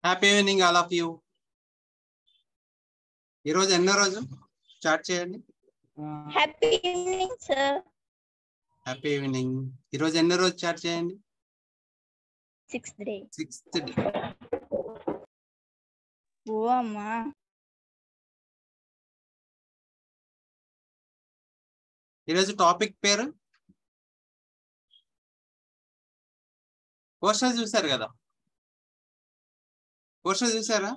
Happy evening all of you. ఈరోజు ఎన్నో రోజు స్టార్ట్ చేయండి. Happy evening sir. Happy evening. ఈరోజు ఎన్నో రోజు స్టార్ట్ చేయండి. 6th day. 6th day. ఓ అమ్మా. ఈరోజు టాపిక్ పేరు పోస్టర్ చూసారు కదా, పోస్టర్ చూసారా?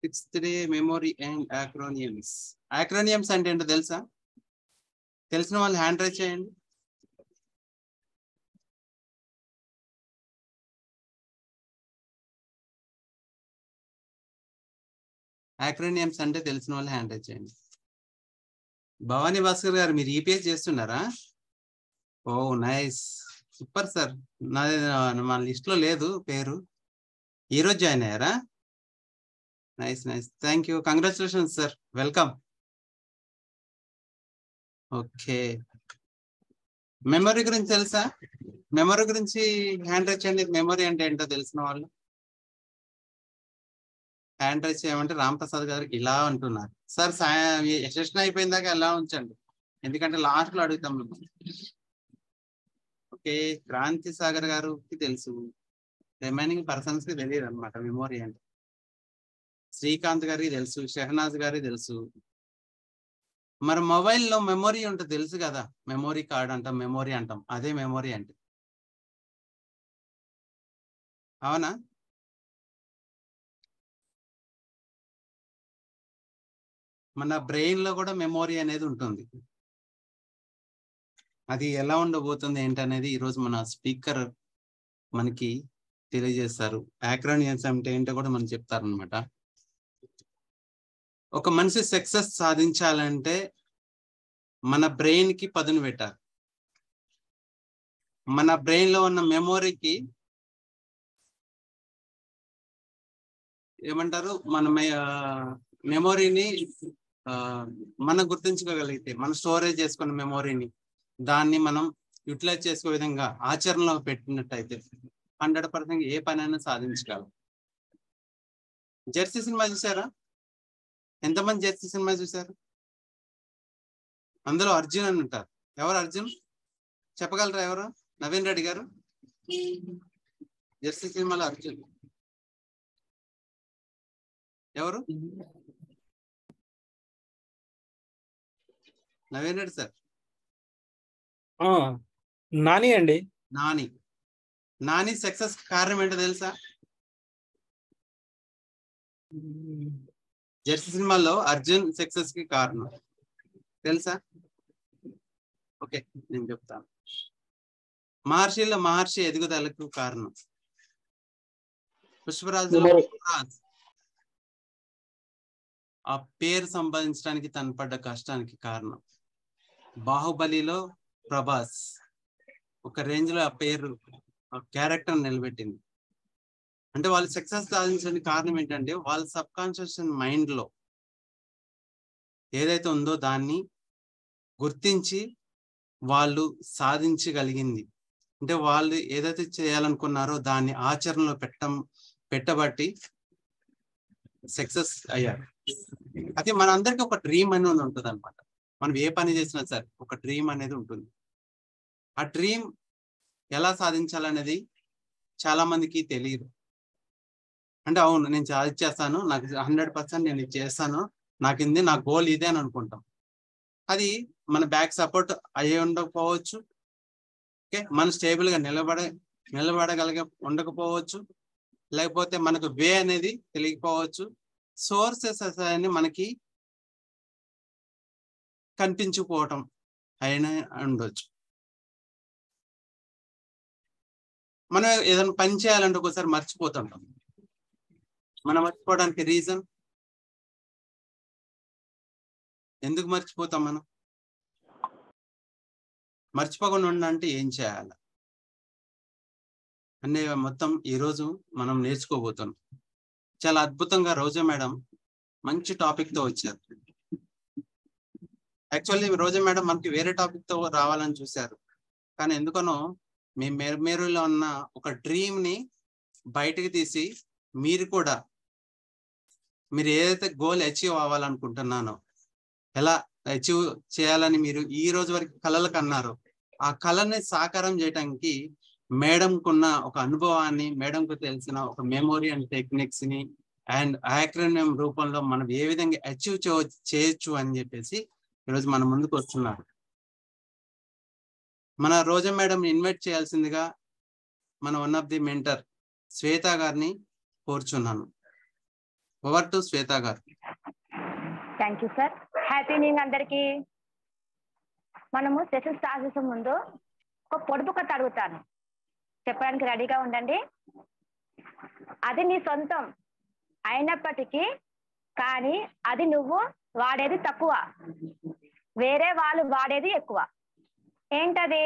Sixth day memory and acronyms. Acronyms అంటే ఏంటో తెలుసా? తెలిసిన వాళ్ళు హ్యాండ్ రైజ్ చేయండి. యాక్రోనియమ్స్ అంటే తెలిసిన వాళ్ళు హ్యాండ్ రైజ్ చేయండి. భవానీ భాస్కర్ గారు, మీరు ఈపీఎస్ చేస్తున్నారా? ఓ నైస్, సూపర్ సార్. నాది మన లిస్ట్ లో లేదు పేరు. ఈరోజు జాయిన్ అయ్యారా? Nice nice, thank you, congratulations sir, welcome. Okay, memory గురించి తెలుసా? మెమరీ గురించి హ్యాండ్ రైజ్ చేయండి. మెమరీ అంటే ఏంటో తెలిసిన వాళ్ళు హ్యాండ్ రైజ్ చేయమంటే రాంప్రసాద్ గారికి ఇలా అంటున్నారు. సార్ సెషన్ అయిపోయిన దాకా ఎలా ఉంచండి, ఎందుకంటే లాస్ట్ లో అడుగుతాం మిమ్మల్ని. ఓకే, క్రాంతి సాగర్ గారికి తెలుసు, రిమైనింగ్ పర్సన్స్ కి తెలియదు అనమాట మెమోరీ అంటే. శ్రీకాంత్ గారికి తెలుసు, షెహనాజ్ గారికి తెలుసు. మరి మొబైల్లో మెమొరీ ఉంటుంది తెలుసు కదా, మెమొరీ కార్డ్ అంటాం, మెమొరీ అంటాం, అదే మెమొరీ అంటే. అవునా? మన బ్రెయిన్ లో కూడా మెమొరీ అనేది ఉంటుంది. అది ఎలా ఉండబోతుంది ఏంటనేది ఈరోజు మన స్పీకర్ మనకి తెలియజేస్తారు. యాక్రోనియమ్స్ అంటే ఏంటో కూడా మనం చెప్తారనమాట. ఒక మనిషి సక్సెస్ సాధించాలంటే మన బ్రెయిన్ కి పదును పెట్టాలి. మన బ్రెయిన్ లో ఉన్న మెమొరీకి ఏమంటారు, మన మెమొరీని మనం గుర్తుంచుకోగలిగితే, మనం స్టోరేజ్ చేసుకున్న మెమొరీని, దాన్ని మనం యూటిలైజ్ చేసుకునే విధంగా ఆచరణలో పెట్టినట్టయితే 100% ఏ పనైనా సాధించగలం. జెర్సీ సినిమా చూసారా? ఎంతమంది జెర్సీ సినిమా చూసారు? అందులో అర్జున్ అని ఉంటారు. ఎవరు అర్జున్ చెప్పగలరా? ఎవరు? నవీన్ రెడ్డి గారు. జెర్సీ సినిమాలో అర్జున్ ఎవరు? నవీన్ రెడ్డి సార్. నాని అండి. నాని సక్సెస్ కారణం ఏంటో తెలుసా? జెర్సీ సినిమాలో అర్జున్ సక్సెస్ కి కారణం తెలుసా? ఓకే, నేను చెప్తాను. మహర్షి ఎదుగుదలకు కారణం పుష్పరాజు ఆ పేరు సంపాదించడానికి తను పడ్డ కష్టానికి కారణం. బాహుబలిలో ప్రభాస్ ఒక రేంజ్ లో ఆ పేరు, ఆ క్యారెక్టర్ నిలబెట్టింది. అంటే వాళ్ళు సక్సెస్ సాధించడానికి కారణం ఏంటంటే వాళ్ళ సబ్ కాన్షియస్ మైండ్ లో ఏదైతే ఉందో దాన్ని గుర్తించి వాళ్ళు సాధించగలిగింది. అంటే వాళ్ళు ఏదైతే చేయాలనుకున్నారో దాన్ని ఆచరణలో పెట్టబట్టి సక్సెస్ అయ్యారు. అయితే మనందరికీ ఒక డ్రీమ్ అనేది ఉంటుంది అనమాట. మనం ఏ పని చేసినా సరే ఒక డ్రీమ్ అనేది ఉంటుంది. ఆ డ్రీమ్ ఎలా సాధించాలనేది చాలా మందికి తెలియదు. అంటే అవును నేను సాధించేస్తాను, నాకు 100% నేను ఇది చేస్తాను, నా గోల్ ఇదే అని అనుకుంటాం. అది మన బ్యాక్ సపోర్ట్ అయ్యే ఉండకపోవచ్చు. ఓకే, మనం స్టేబుల్ గా నిలబడగలిగే ఉండకపోవచ్చు. లేకపోతే మనకు వే అనేది తెలియకపోవచ్చు. సోర్సెస్ అని మనకి కనిపించుకోవటం అయినా ఉండొచ్చు. మనం ఏదైనా పని చేయాలంటే ఒకసారి మర్చిపోతుంటాం. మనం మర్చిపోవడానికి రీజన్, ఎందుకు మర్చిపోతాం? మనం మర్చిపోకుండా ఉండాలంటే ఏం చేయాలి అనే మొత్తం ఈరోజు మనం నేర్చుకోబోతున్నాం. చాలా అద్భుతంగా రోజా మేడం మంచి టాపిక్ తో వచ్చారు. యాక్చువల్లీ రోజా మేడం మనకి వేరే టాపిక్ తో రావాలని చూశారు, కానీ ఎందుకనో మీ మెమరీలో ఉన్న ఒక డ్రీమ్ ని బయటకు తీసి మీరు ఏదైతే గోల్ అచీవ్ అవ్వాలనుకుంటున్నానో, ఎలా అచీవ్ చేయాలని మీరు ఈ రోజు వరకు కలలు కన్నారో, ఆ కళని సాకారం చేయడానికి మేడంకున్న ఒక అనుభవాన్ని, మేడంకు తెలిసిన ఒక మెమొరీ అండ్ టెక్నిక్స్ ని అండ్ యాక్రోనియం రూపంలో మనం ఏ విధంగా అచీవ్ చేయొచ్చు అని చెప్పేసి ఈరోజు మన ముందుకు వస్తున్నారు. మన రోజా మేడం ఇన్వైట్ చేయాల్సిందిగా మన వన్ ఆఫ్ ది మెంటర్ శ్వేత గారిని కోరుచున్నాను. ఓవర్ టు శ్వేత గారు. Thank you sir. Happy evening అందరికి. మనము సెషన్ స్టార్ట్ చేసే ముందు ఒక పొడుపు కథ అడుగుతాను, చెప్పడానికి రెడీగా ఉండండి. అది నీ సొంతం అయినప్పటికీ కానీ అది నువ్వు వాడేది తక్కువ, వేరే వాళ్ళు వాడేది ఎక్కువ. ఏంటది?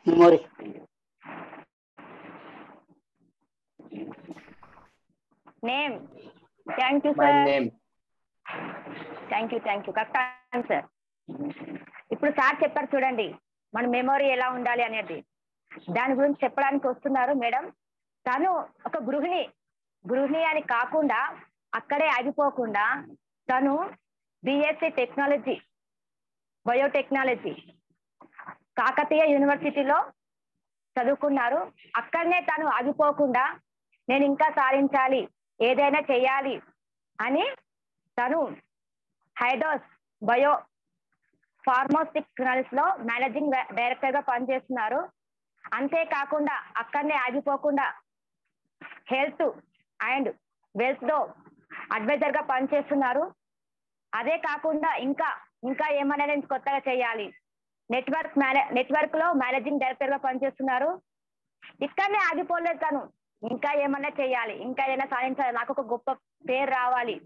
Memory. Name. Thank you sir. Thank you correct answer. ఇప్పుడు సార్ చెప్పారు చూడండి, మన మెమొరీ ఎలా ఉండాలి అనేది. దాని గురించి చెప్పడానికి వస్తున్నారు మేడం. తను ఒక గృహిణి అని కాకుండా అక్కడే ఆగిపోకుండా తను బిఎస్సి టెక్నాలజీ, బయోటెక్నాలజీ కాకతీయ యూనివర్సిటీలో చదువుకున్నారు. అక్కడనే తను ఆగిపోకుండా నేను ఇంకా సాధించాలి, ఏదైనా చెయ్యాలి అని తను హైడ్రోస్ బయో ఫార్మాస్యూటికల్స్ లో మేనేజింగ్ డైరెక్టర్ గా పనిచేస్తున్నారు. అంతేకాకుండా అక్కడనే ఆగిపోకుండా హెల్త్ అండ్ వెల్త్ లో అడ్వైజర్ గా పనిచేస్తున్నారు. అదే కాకుండా ఇంకా ఏమైనా నేను కొత్తగా చేయాలి, నెట్వర్క్ లో మేనేజింగ్ డైరెక్టర్ గా పనిచేస్తున్నారు. ఇక్కడనే ఆగిపోలేదు తను, ఇంకా ఏమన్నా చేయాలి, ఇంకా ఏదైనా సాధించాలి, నాకు ఒక గొప్ప పేరు రావాలి,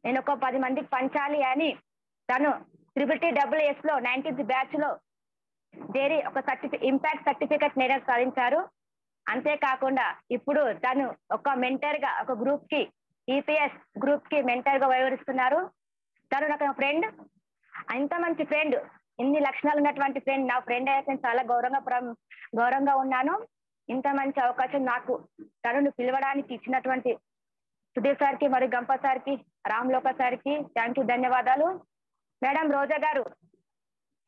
నేను ఒక 10 మందికి పంచాలి అని తను TTTSS లో 90th బ్యాచ్ లో చేరి ఒక ఇంపాక్ట్ సర్టిఫికెట్ నేను సాధించారు. అంతేకాకుండా ఇప్పుడు తను ఒక మెంటర్ గా ఒక గ్రూప్ కి EPS గ్రూప్ కి మెంటర్ గా వ్యవహరిస్తున్నారు. తను నాకు ఫ్రెండ్, ఇంత మంచి ఫ్రెండ్, ఇన్ని లక్షణాలు ఉన్నటువంటి ఫ్రెండ్, నా ఫ్రెండ్ అయితే నేను చాలా గౌరవంగా ఉన్నాను. ఇంత మంచి అవకాశం నాకు తనను పిలవడానికి ఇచ్చినటువంటి సుధీర్ సార్కి మరియు గంప సార్కి, రామ్లోక సార్కి థ్యాంక్ యూ, ధన్యవాదాలు. మేడం రోజా గారు,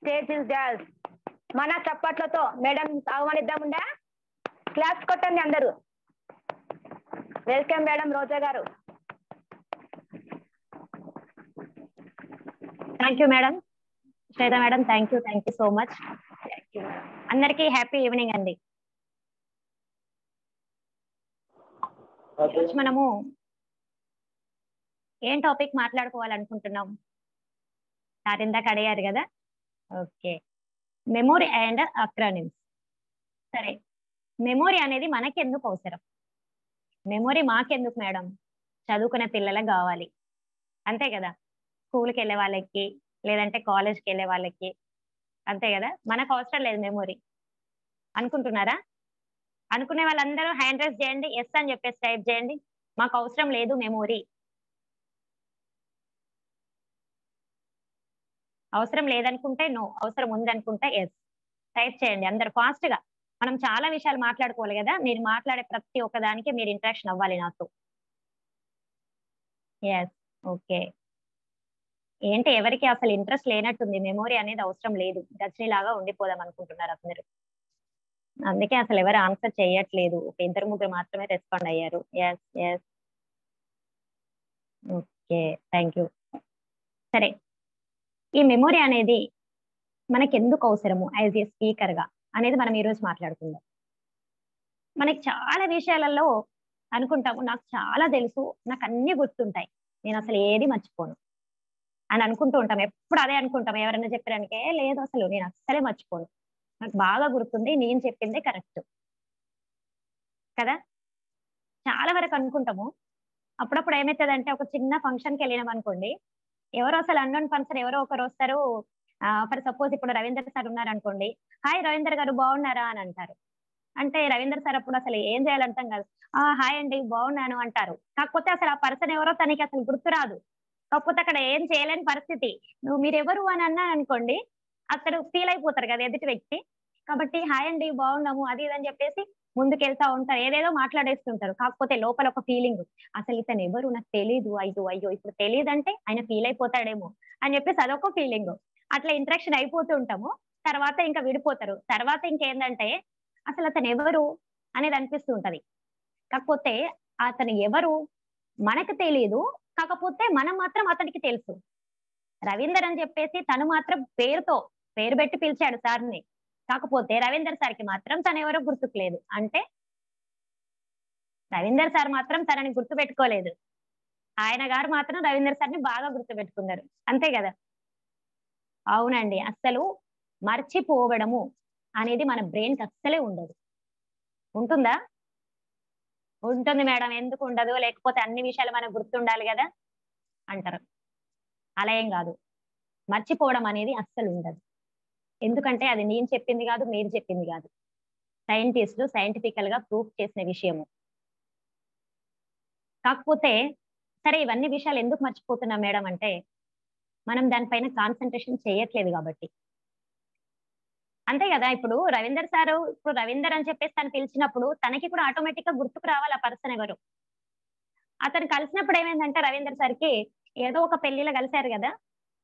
స్టేజ్ ఇస్ డాన్స్. మన చప్పట్లతో మేడం ఆహ్వానిద్దాముండా? క్లాస్ కొట్టండి అందరూ. Welcome madam Roja garu. Thank you madam. Shweta madam, thank you so much. అందరికీ హ్యాపీ ఈవినింగ్ అండి. మనము ఏం టాపిక్ మాట్లాడుకోవాలనుకుంటున్నాం? సార్ ఇందాక అడిగారు కదా. Okay, memory and acronyms. సరే, మెమొరీ అనేది మనకెందుకు అవసరం? మెమొరీ మాకెందుకు మేడం? చదువుకునే పిల్లలకు కావాలి, అంతే కదా. స్కూల్కి వెళ్ళే వాళ్ళకి, లేదంటే కాలేజ్కి వెళ్ళే వాళ్ళకి, అంతే కదా. మనకు అవసరం లేదు మెమొరీ అనుకుంటున్నారా? అనుకునే వాళ్ళందరూ హ్యాండ్ రైజ్ చేయండి, ఎస్ అని చెప్పేసి టైప్ చేయండి. మాకు అవసరం లేదు మెమొరీ. అవసరం లేదనుకుంటే నో, అవసరం ఉందనుకుంటే ఎస్ టైప్ చేయండి అందరు ఫాస్ట్ గా. మనం చాలా విషయాలు మాట్లాడుకోవాలి కదా, మీరు మాట్లాడే ప్రతి ఒక్కదానికి మీరు ఇంటరాక్షన్ అవ్వాలి నాతో. Yes, okay. ఏంటి ఎవరికి అసలు ఇంట్రెస్ట్ లేనట్టుంది, మెమొరీ అనేది అవసరం లేదు, గజనీ లాగా ఉండిపోదాం అనుకుంటున్నారు అందరు. అందుకే అసలు ఎవరు ఆన్సర్ చేయట్లేదు, ఒక 2-3 మాత్రమే రెస్పాండ్ అయ్యారు. Yes yes, okay, thank you. సరే, ఈ మెమొరీ అనేది మనకి ఎందుకు అవసరము యాజ్ ఏ స్పీకర్ గా అనేది మనం ఈరోజు మాట్లాడుకుందాం. మనకి చాలా విషయాలలో అనుకుంటాము, నాకు చాలా తెలుసు, నాకు అన్ని గుర్తుంటాయి, నేను అసలు ఏది మర్చిపోను అని అనుకుంటూ ఉంటాం. ఎప్పుడు అదే అనుకుంటాం. ఎవరైనా చెప్పారనికే లేదు, అసలు నేను అస్సలే మర్చిపోను, నాకు బాగా గుర్తుంది, నేను చెప్పిందే కరెక్ట్ కదా. చాలా వరకు అనుకుంటాము. అప్పుడప్పుడు ఏమవుతుందంటే, ఒక చిన్న ఫంక్షన్కి వెళ్ళినాం అనుకోండి, ఎవరో అసలు అన్నోన్ పర్సన్ ఎవరో ఒకరు వస్తారు. ఫర్ సపోజ్ ఇప్పుడు రవీందర్ సార్ ఉన్నారు అనుకోండి, హాయ్ రవీందర్ గారు బాగున్నారా అని అంటారు. అంటే రవీందర్ సార్ అప్పుడు అసలు ఏం చేయాలంటాం కాదు, హాయ్ అండి బాగున్నాను అంటారు. కాకపోతే అసలు ఆ పర్సన్ ఎవరో తనకి అసలు గుర్తురాదు. కాకపోతే అక్కడ ఏం చేయలేని పరిస్థితి. మీరెవరు అని అన్నాను అనుకోండి, అక్కడ ఫీల్ అయిపోతారు కదా ఎదుటి వ్యక్తి. కాబట్టి హాయ్ అండి బాగున్నాము అది ఇది అని చెప్పేసి ముందుకెళ్తా ఉంటారు. ఏదేదో మాట్లాడేస్తుంటారు. కాకపోతే లోపల ఒక ఫీలింగ్, అసలు ఇతను ఎవరు నాకు తెలీదు. అయ్యో! అయ్యో! ఇప్పుడు తెలీదంటే ఆయన ఫీల్ అయిపోతాడేమో అని చెప్పేసి అదొక ఫీలింగ్. అట్లా ఇంటరాక్షన్ అయిపోతూ ఉంటాము. తర్వాత ఇంకా విడిపోతారు. తర్వాత ఇంకేందంటే అసలు అతను ఎవరు అనేది అనిపిస్తూ ఉంటది. కాకపోతే అతను ఎవరు మనకు తెలీదు. కాకపోతే మనం మాత్రం అతనికి తెలుసు. రవీందర్ అని చెప్పేసి తను మాత్రం పేరు పెట్టి పిలిచాడు సార్‌ని. కాకపోతే రవీందర్ సార్‌కి మాత్రం తనెవరో గుర్తుకు లేదు. అంటే రవీందర్ సార్ మాత్రం తనని గుర్తుపెట్టుకోలేదు. ఆయన గారు మాత్రం రవీందర్ సార్‌ని బాగా గుర్తుపెట్టుకున్నారు. అంతే గదా! అవునండి. అస్సలు మర్చిపోవడము అనేది మన బ్రెయిన్‌కి అస్సలే ఉండదు. ఉంటుందా? ఉంటుంది మేడం. ఎందుకు ఉండదు? లేకపోతే అన్ని విషయాలు మనకు గుర్తుండాలి గదా! అంటారు. అలా ఏం గాదు. మర్చిపోవడం అనేది అస్సలు ఉండదు. ఎందుకంటే అది నేను చెప్పింది గాదు, మీరు చెప్పింది గాదు. సైంటిస్ట్‌లు సైంటిఫికల్‌గా ప్రూఫ్ చేసిన విషయము. కాకపోతే సరే ఇవన్నీ విషయాలు ఎందుకు మర్చిపోతున్నాం మేడం అంటే, మనం దానిపైన కాన్సంట్రేషన్ చేయట్లేదు గాబట్టి. అంతే గదా! ఇప్పుడు రవీందర్ అని చెప్పేసి తను పిలిచినప్పుడు తనకి కూడా ఆటోమేటిక్‌గా గుర్తుకు రావాలి ఆ పర్సన్ ఎవరు. అతను కలిసినప్పుడు ఏమైందంటే రవీందర్ సార్‌కి ఏదో ఒక పెళ్లిలో కలిసారు గదా!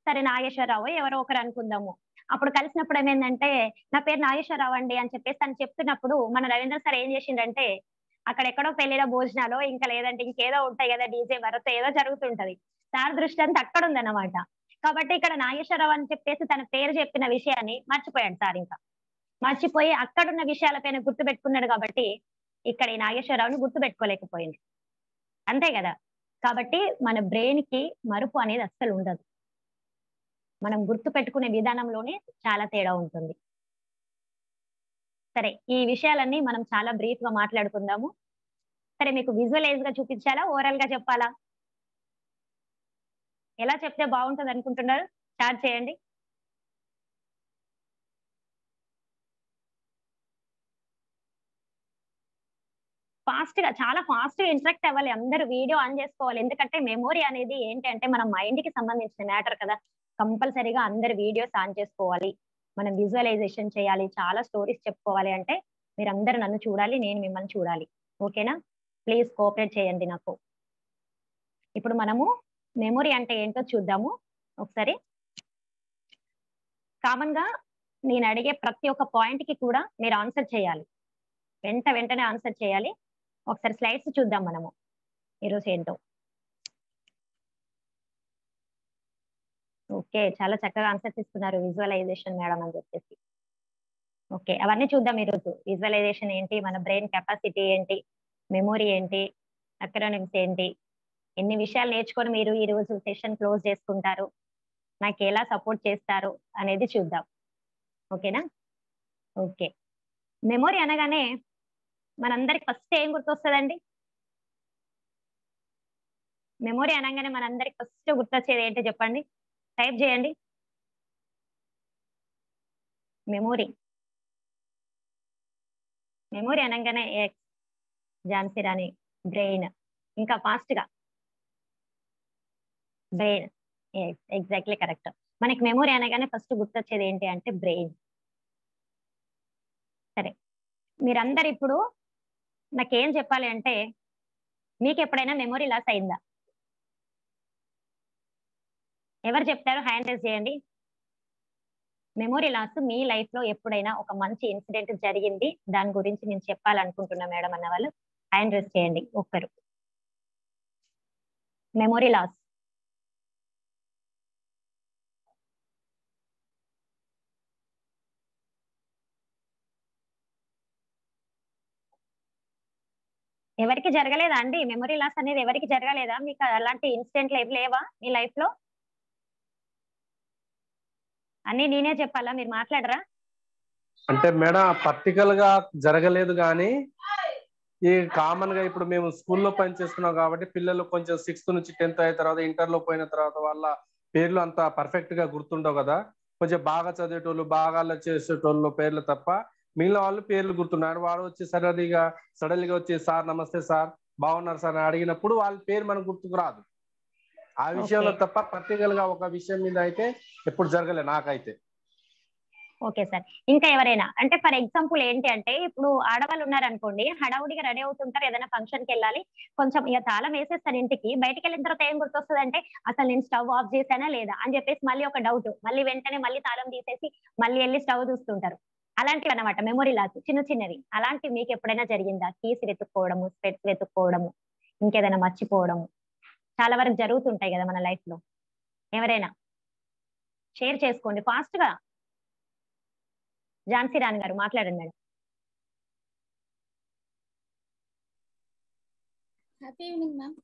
సరే నాగేశ్వరరావో ఎవరో ఒకరు అనుకుందాము. అప్పుడు కలిసినప్పుడు ఏమైందంటే, "నా పేరు నాగేశ్వరరావు అండి" అని చెప్పేసి తను చెప్తున్నప్పుడు మన రవీందర్ సార్ ఏం చేసిండంటే, అక్కడెక్కడో పెళ్లిలో భోజనాలో ఇంకా లేదంటే ఇంకేదో ఉంటాయి గదా! డీజే భరత్ ఏదో జరుగుతుంటది. సార్ దృష్టి అంతా అక్కడుందన్నమాట. కాబట్టి ఇక్కడ నాగేశ్వరరావు అని చెప్పేసి తన పేరు చెప్పిన విషయాన్ని మర్చిపోయాడు సార్ ఇంకా. మర్చిపోయి అక్కడున్న విషయాల పైన గుర్తుపెట్టుకున్నాడు కాబట్టి, ఇక్కడ ఈ నాగేశ్వరరావుని గుర్తుపెట్టుకోలేకపోయిండు. అంతే గదా! కాబట్టి మన బ్రెయిన్‌కి మరుపు అనేది అస్సలు ఉండదు. మనం గుర్తుపెట్టుకునే విధానంలోనే చాలా తేడా ఉంటుంది. సరే, ఈ విషయాలన్నీ మనం చాలా బ్రీఫ్‌గా మాట్లాడుకుందాము. సరే మీకు విజువలైజ్‌గా చూపించాలా? ఓరల్‌గా చెప్పాలా? ఎలా చెప్తే బావుంటదనుకుంటున్నారు? స్టార్ట్ చేయండి. చాలా ఫాస్ట్‌గా ఇంటరాక్ట్ అవ్వాలి. అందరూ వీడియో ఆన్ జేసుకోవాలి. ఎందుకంటే మెమోరీ అనేది ఏంటి అంటే మన మైండ్‌కి సంబంధించిన మ్యాటర్ కదా! కంపల్సరీగా అందరూ వీడియోస్ ఆన్ చేసుకోవాలి. మనం విజువలైజేషన్ చేయాలి. చాలా స్టోరీస్ చెప్పుకోవాలి అంటే మీరందరూ నన్ను చూడాలి. నేను మిమ్మల్ని చూడాలి. ఓకేనా? ప్లీజ్ కోఆపరేట్ చేయండి నాకు. ఇప్పుడు మనము మెమోరీ అంటే ఏంటో చూద్దాము. ఒకసారి కామన్‌గా నేనడిగే ప్రతి ఒక్క పాయింట్‌కి కూడా మీరు ఆన్సర్ చేయాలి. వెంటనే ఆన్సర్ చేయాలి. ఒకసారి స్లైడ్స్ చూద్దాం మనము. ఈరోజు ఏంటో. ఓకే. చాలా చక్కగా ఆన్సర్స్ ఇస్తున్నారు. విజువలైజేషన్ మేడం అని చెప్పేసి. ఓకే. అవన్నీ చూద్దాం ఈరోజు. విజువలైజేషన్ ఏంటి? మన బ్రెయిన్ కెపాసిటీ ఏంటి? మెమోరీ ఏంటి? అక్రోనిమ్స్ ఏంటి? ఎన్ని విషయాలు నేర్చుకొని మీరు ఈరోజు సెషన్ క్లోజ్ చేసుకుంటారు? నాకెలా సపోర్ట్ చేస్తారు? అనేది చూద్దాం. ఓకేనా? ఓకే. మెమోరీ అనగానే మనందరికి ఫస్ట్ ఏం గుర్తొస్తదండి? మెమోరీ అనంగానే మనందరికి ఫస్ట్ గుర్తొచ్చేది ఏంటో చెప్పండి? టైప్ చేయండి. మెమోరీ. మెమోరీ అనంగానే ఝాన్సీ రాణి, బ్రెయిన్. ఇంకా ఫాస్ట్‌గా బ్రెయిన్. Exactly correct. మనకి మెమోరీ అనగానే ఫస్ట్ గుర్తొచ్చేది ఏంటి అంటే బ్రెయిన్. సరే. మీరందరూ ఇప్పుడు నాకేం చెప్పాలి అంటే మీకెప్పుడైనా మెమోరీ లాస్ అయిందా? ఎవరు చెప్తారో హ్యాండ్ రైజ్ చేయండి. మెమోరీ లాస్ మీ లైఫ్‌లో ఎప్పుడైనా ఒక మంచి ఇన్సిడెంట్ జరిగింది. దాని గురించి నేను చెప్పాలనుకుంటున్నా మేడం అన్నవాళ్ళు హ్యాండ్ రైజ్ చేయండి ఒక్కరు. Memory loss. ఎవరికీ జరగలేదా అండి? మెమోరీ లాస్ అనేది ఎవరికీ జరగలేదా? మీకు అలాంటి ఇన్సిడెంట్లు ఏమి లేవా మీ లైఫ్‌లో? అన్నీ నేనే చెప్పాలా? మీరు మాట్లాడరా? అంటే మేడం పర్టికల్ గా జరగలేదు కానీ ఈ కామన్ గా ఇప్పుడు మేము స్కూల్లో పనిచేస్తున్నాం కాబట్టి పిల్లలు కొంచెం 6th నుంచి 10th అయిన తర్వాత ఇంటర్ లో పోయిన తర్వాత వాళ్ళ పేర్లు అంత పర్ఫెక్ట్ గా గుర్తుండవు కదా. కొంచెం బాగా చదివేటోళ్ళు బాగా చేసేటోళ్ళు పేర్లు తప్ప మిగిలిన వాళ్ళు పేర్లు గుర్తున్నాడు. వాడు వచ్చి సడన్ గా వచ్చి సార్ నమస్తే సార్ బాగున్నారు సార్ అని అడిగినప్పుడు వాళ్ళ పేరు మనకు గుర్తుకు రాదు. ఆ విషయంలో తప్ప ప్రాక్టికల్ గా ఒక విషయం మీద అయితే ఎప్పుడు జరగలేదు నాకైతే. Okay sir. ఇంకా ఎవరైనా అంటే ఫర్ ఎగ్జాంపుల్ ఏంటి అంటే ఇప్పుడు ఆడవాళ్ళు ఉన్నారనుకోండి, హడావుడిగా రెడీ అవుతుంటారు, ఏదైనా ఫంక్షన్ కి వెళ్ళాలి, కొంచెం ఇక తాళం వేసేస్తారు ఇంటికి, బయటికి వెళ్ళిన తర్వాత ఏం గుర్తొస్తుంది అంటే అసలు నేను స్టవ్ ఆఫ్ చేశానా లేదా అని చెప్పేసి మళ్ళీ ఒక డౌట్, మళ్ళీ వెంటనే మళ్ళీ తాళం తీసేసి మళ్ళీ వెళ్ళి స్టవ్ చూస్తుంటారు. అలాంటివి అన్నమాట మెమొరీ లాస్ చిన్న చిన్నవి. అలాంటివి మీకు ఎప్పుడైనా జరిగిందా? కీస్ వెతుక్కోవడము, స్పెట్స్ వెతుక్కోవడము, ఇంకేదైనా మర్చిపోవడము చాలా వరకు జరుగుతుంటాయి కదా మన లైఫ్ లో. ఎవరైనా షేర్ చేసుకోండి ఫాస్ట్ గా. ఝాన్సీ రాణి గారు మాట్లాడండి madam. Happy evening ma'am.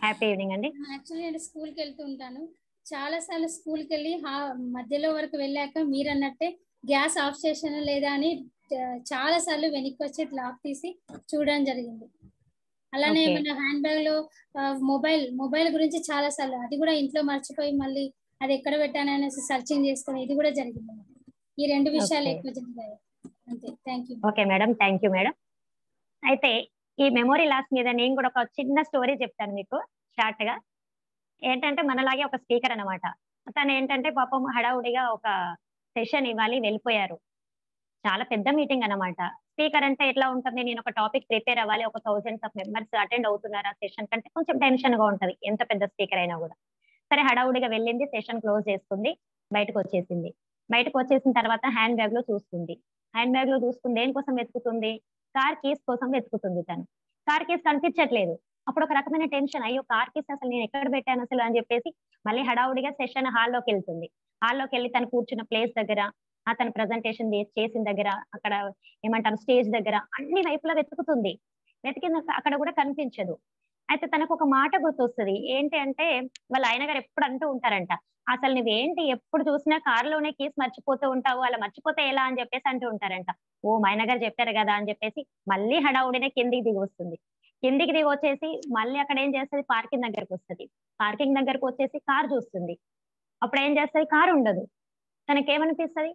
Happy evening అండి. యాక్చువల్లీ నేను స్కూల్కి వెళ్తూ ఉంటాను. చాలా సార్లు స్కూల్కి వెళ్ళి మధ్యలో వరకు వెళ్ళాక మీరు అన్నట్టే గ్యాస్ ఆఫ్ చేసానా లేదా అని చాలా సార్లు వెనక్కి వచ్చి లాక్ తీసి చూడడం జరిగింది. అలానే ఏమైనా హ్యాండ్ బ్యాగ్ లో మొబైల్ గురించి చాలా సార్లు అది కూడా ఇంట్లో మర్చిపోయి మళ్ళీ అది ఎక్కడ పెట్టాననేసి సర్చింగ్ చేసుకుని ఇది కూడా జరిగింది. ఈ రెండు విషయాలు ఎక్కువ జరిగాయి అంతే. Thank you. Okay madam, thank you madam. అయితే ఈ మెమొరీ లాస్ మీద నేను కూడా ఒక చిన్న స్టోరీ చెప్తాను మీకు షార్ట్ గా. ఏంటంటే మనలాగే ఒక స్పీకర్ అన్నమాట. తను ఏంటంటే పాపం హడావుడిగా ఒక సెషన్ ఇవ్వాలి వెళ్ళిపోయారు. చాలా పెద్ద మీటింగ్ అన్నమాట. స్పీకర్ అంటే ఎట్లా ఉంటుంది, నేను ఒక టాపిక్ ప్రిపేర్ అవ్వాలి, ఒక థౌసండ్స్ ఆఫ్ మెంబర్స్ అటెండ్ అవుతున్నారు ఆ సెషన్ కంటే కొంచెం టెన్షన్ గా ఉంటది ఎంత పెద్ద స్పీకర్ అయినా కూడా. సరే హడావుడిగా వెళ్ళింది, సెషన్ క్లోజ్ చేసుకుంది, బయటకు వచ్చేసింది. బయటకు వచ్చేసిన తర్వాత హ్యాండ్ బ్యాగ్ లో చూస్తుంది. హ్యాండ్ బ్యాగ్ లో చూసుకుని దేనికోసం వెతుకుతుంది? కార్ కీస్ కోసం వెతుకుతుంది. తను కార్ కీస్ కనిపించట్లేదు. అప్పుడు ఒక రకమైన టెన్షన్, అయ్యో కార్ కీస్ అసలు నేను ఎక్కడ పెట్టాను అసలు అని చెప్పేసి మళ్ళీ హడావుడిగా సెషన్ హాల్లోకి వెళ్తుంది. హాల్లోకి వెళ్ళి తను కూర్చున్న ప్లేస్ దగ్గర, తన ప్రజెంటేషన్ చేసిన దగ్గర, అక్కడ ఏమంటారు స్టేజ్ దగ్గర అన్ని వైపులా వెతుకుతుంది. వెతికిన అక్కడ కూడా కనిపించదు. అయితే తనకు ఒక మాట గుర్తొస్తుంది. ఏంటి అంటే వాళ్ళ ఆయన గారు ఎప్పుడు అంటూ ఉంటారంట, అసలు నువ్వేంటి ఎప్పుడు చూసినా కారులోనే కీస్ మర్చిపోతూ ఉంటావు, అలా మర్చిపోతే ఎలా అని చెప్పేసి అంటూ ఉంటారంట. ఓ మా ఆయన గారు చెప్పారు కదా అని చెప్పేసి మళ్ళీ హడావుడినే కిందికి దిగి వస్తుంది. కిందికి దిగి వచ్చేసి మళ్ళీ అక్కడ ఏం చేస్తుంది, పార్కింగ్ దగ్గరకు వస్తుంది. పార్కింగ్ దగ్గరకు వచ్చేసి కార్ చూస్తుంది. అప్పుడు ఏం చేస్తుంది, కారు ఉండదు. తనకేమనిపిస్తుంది,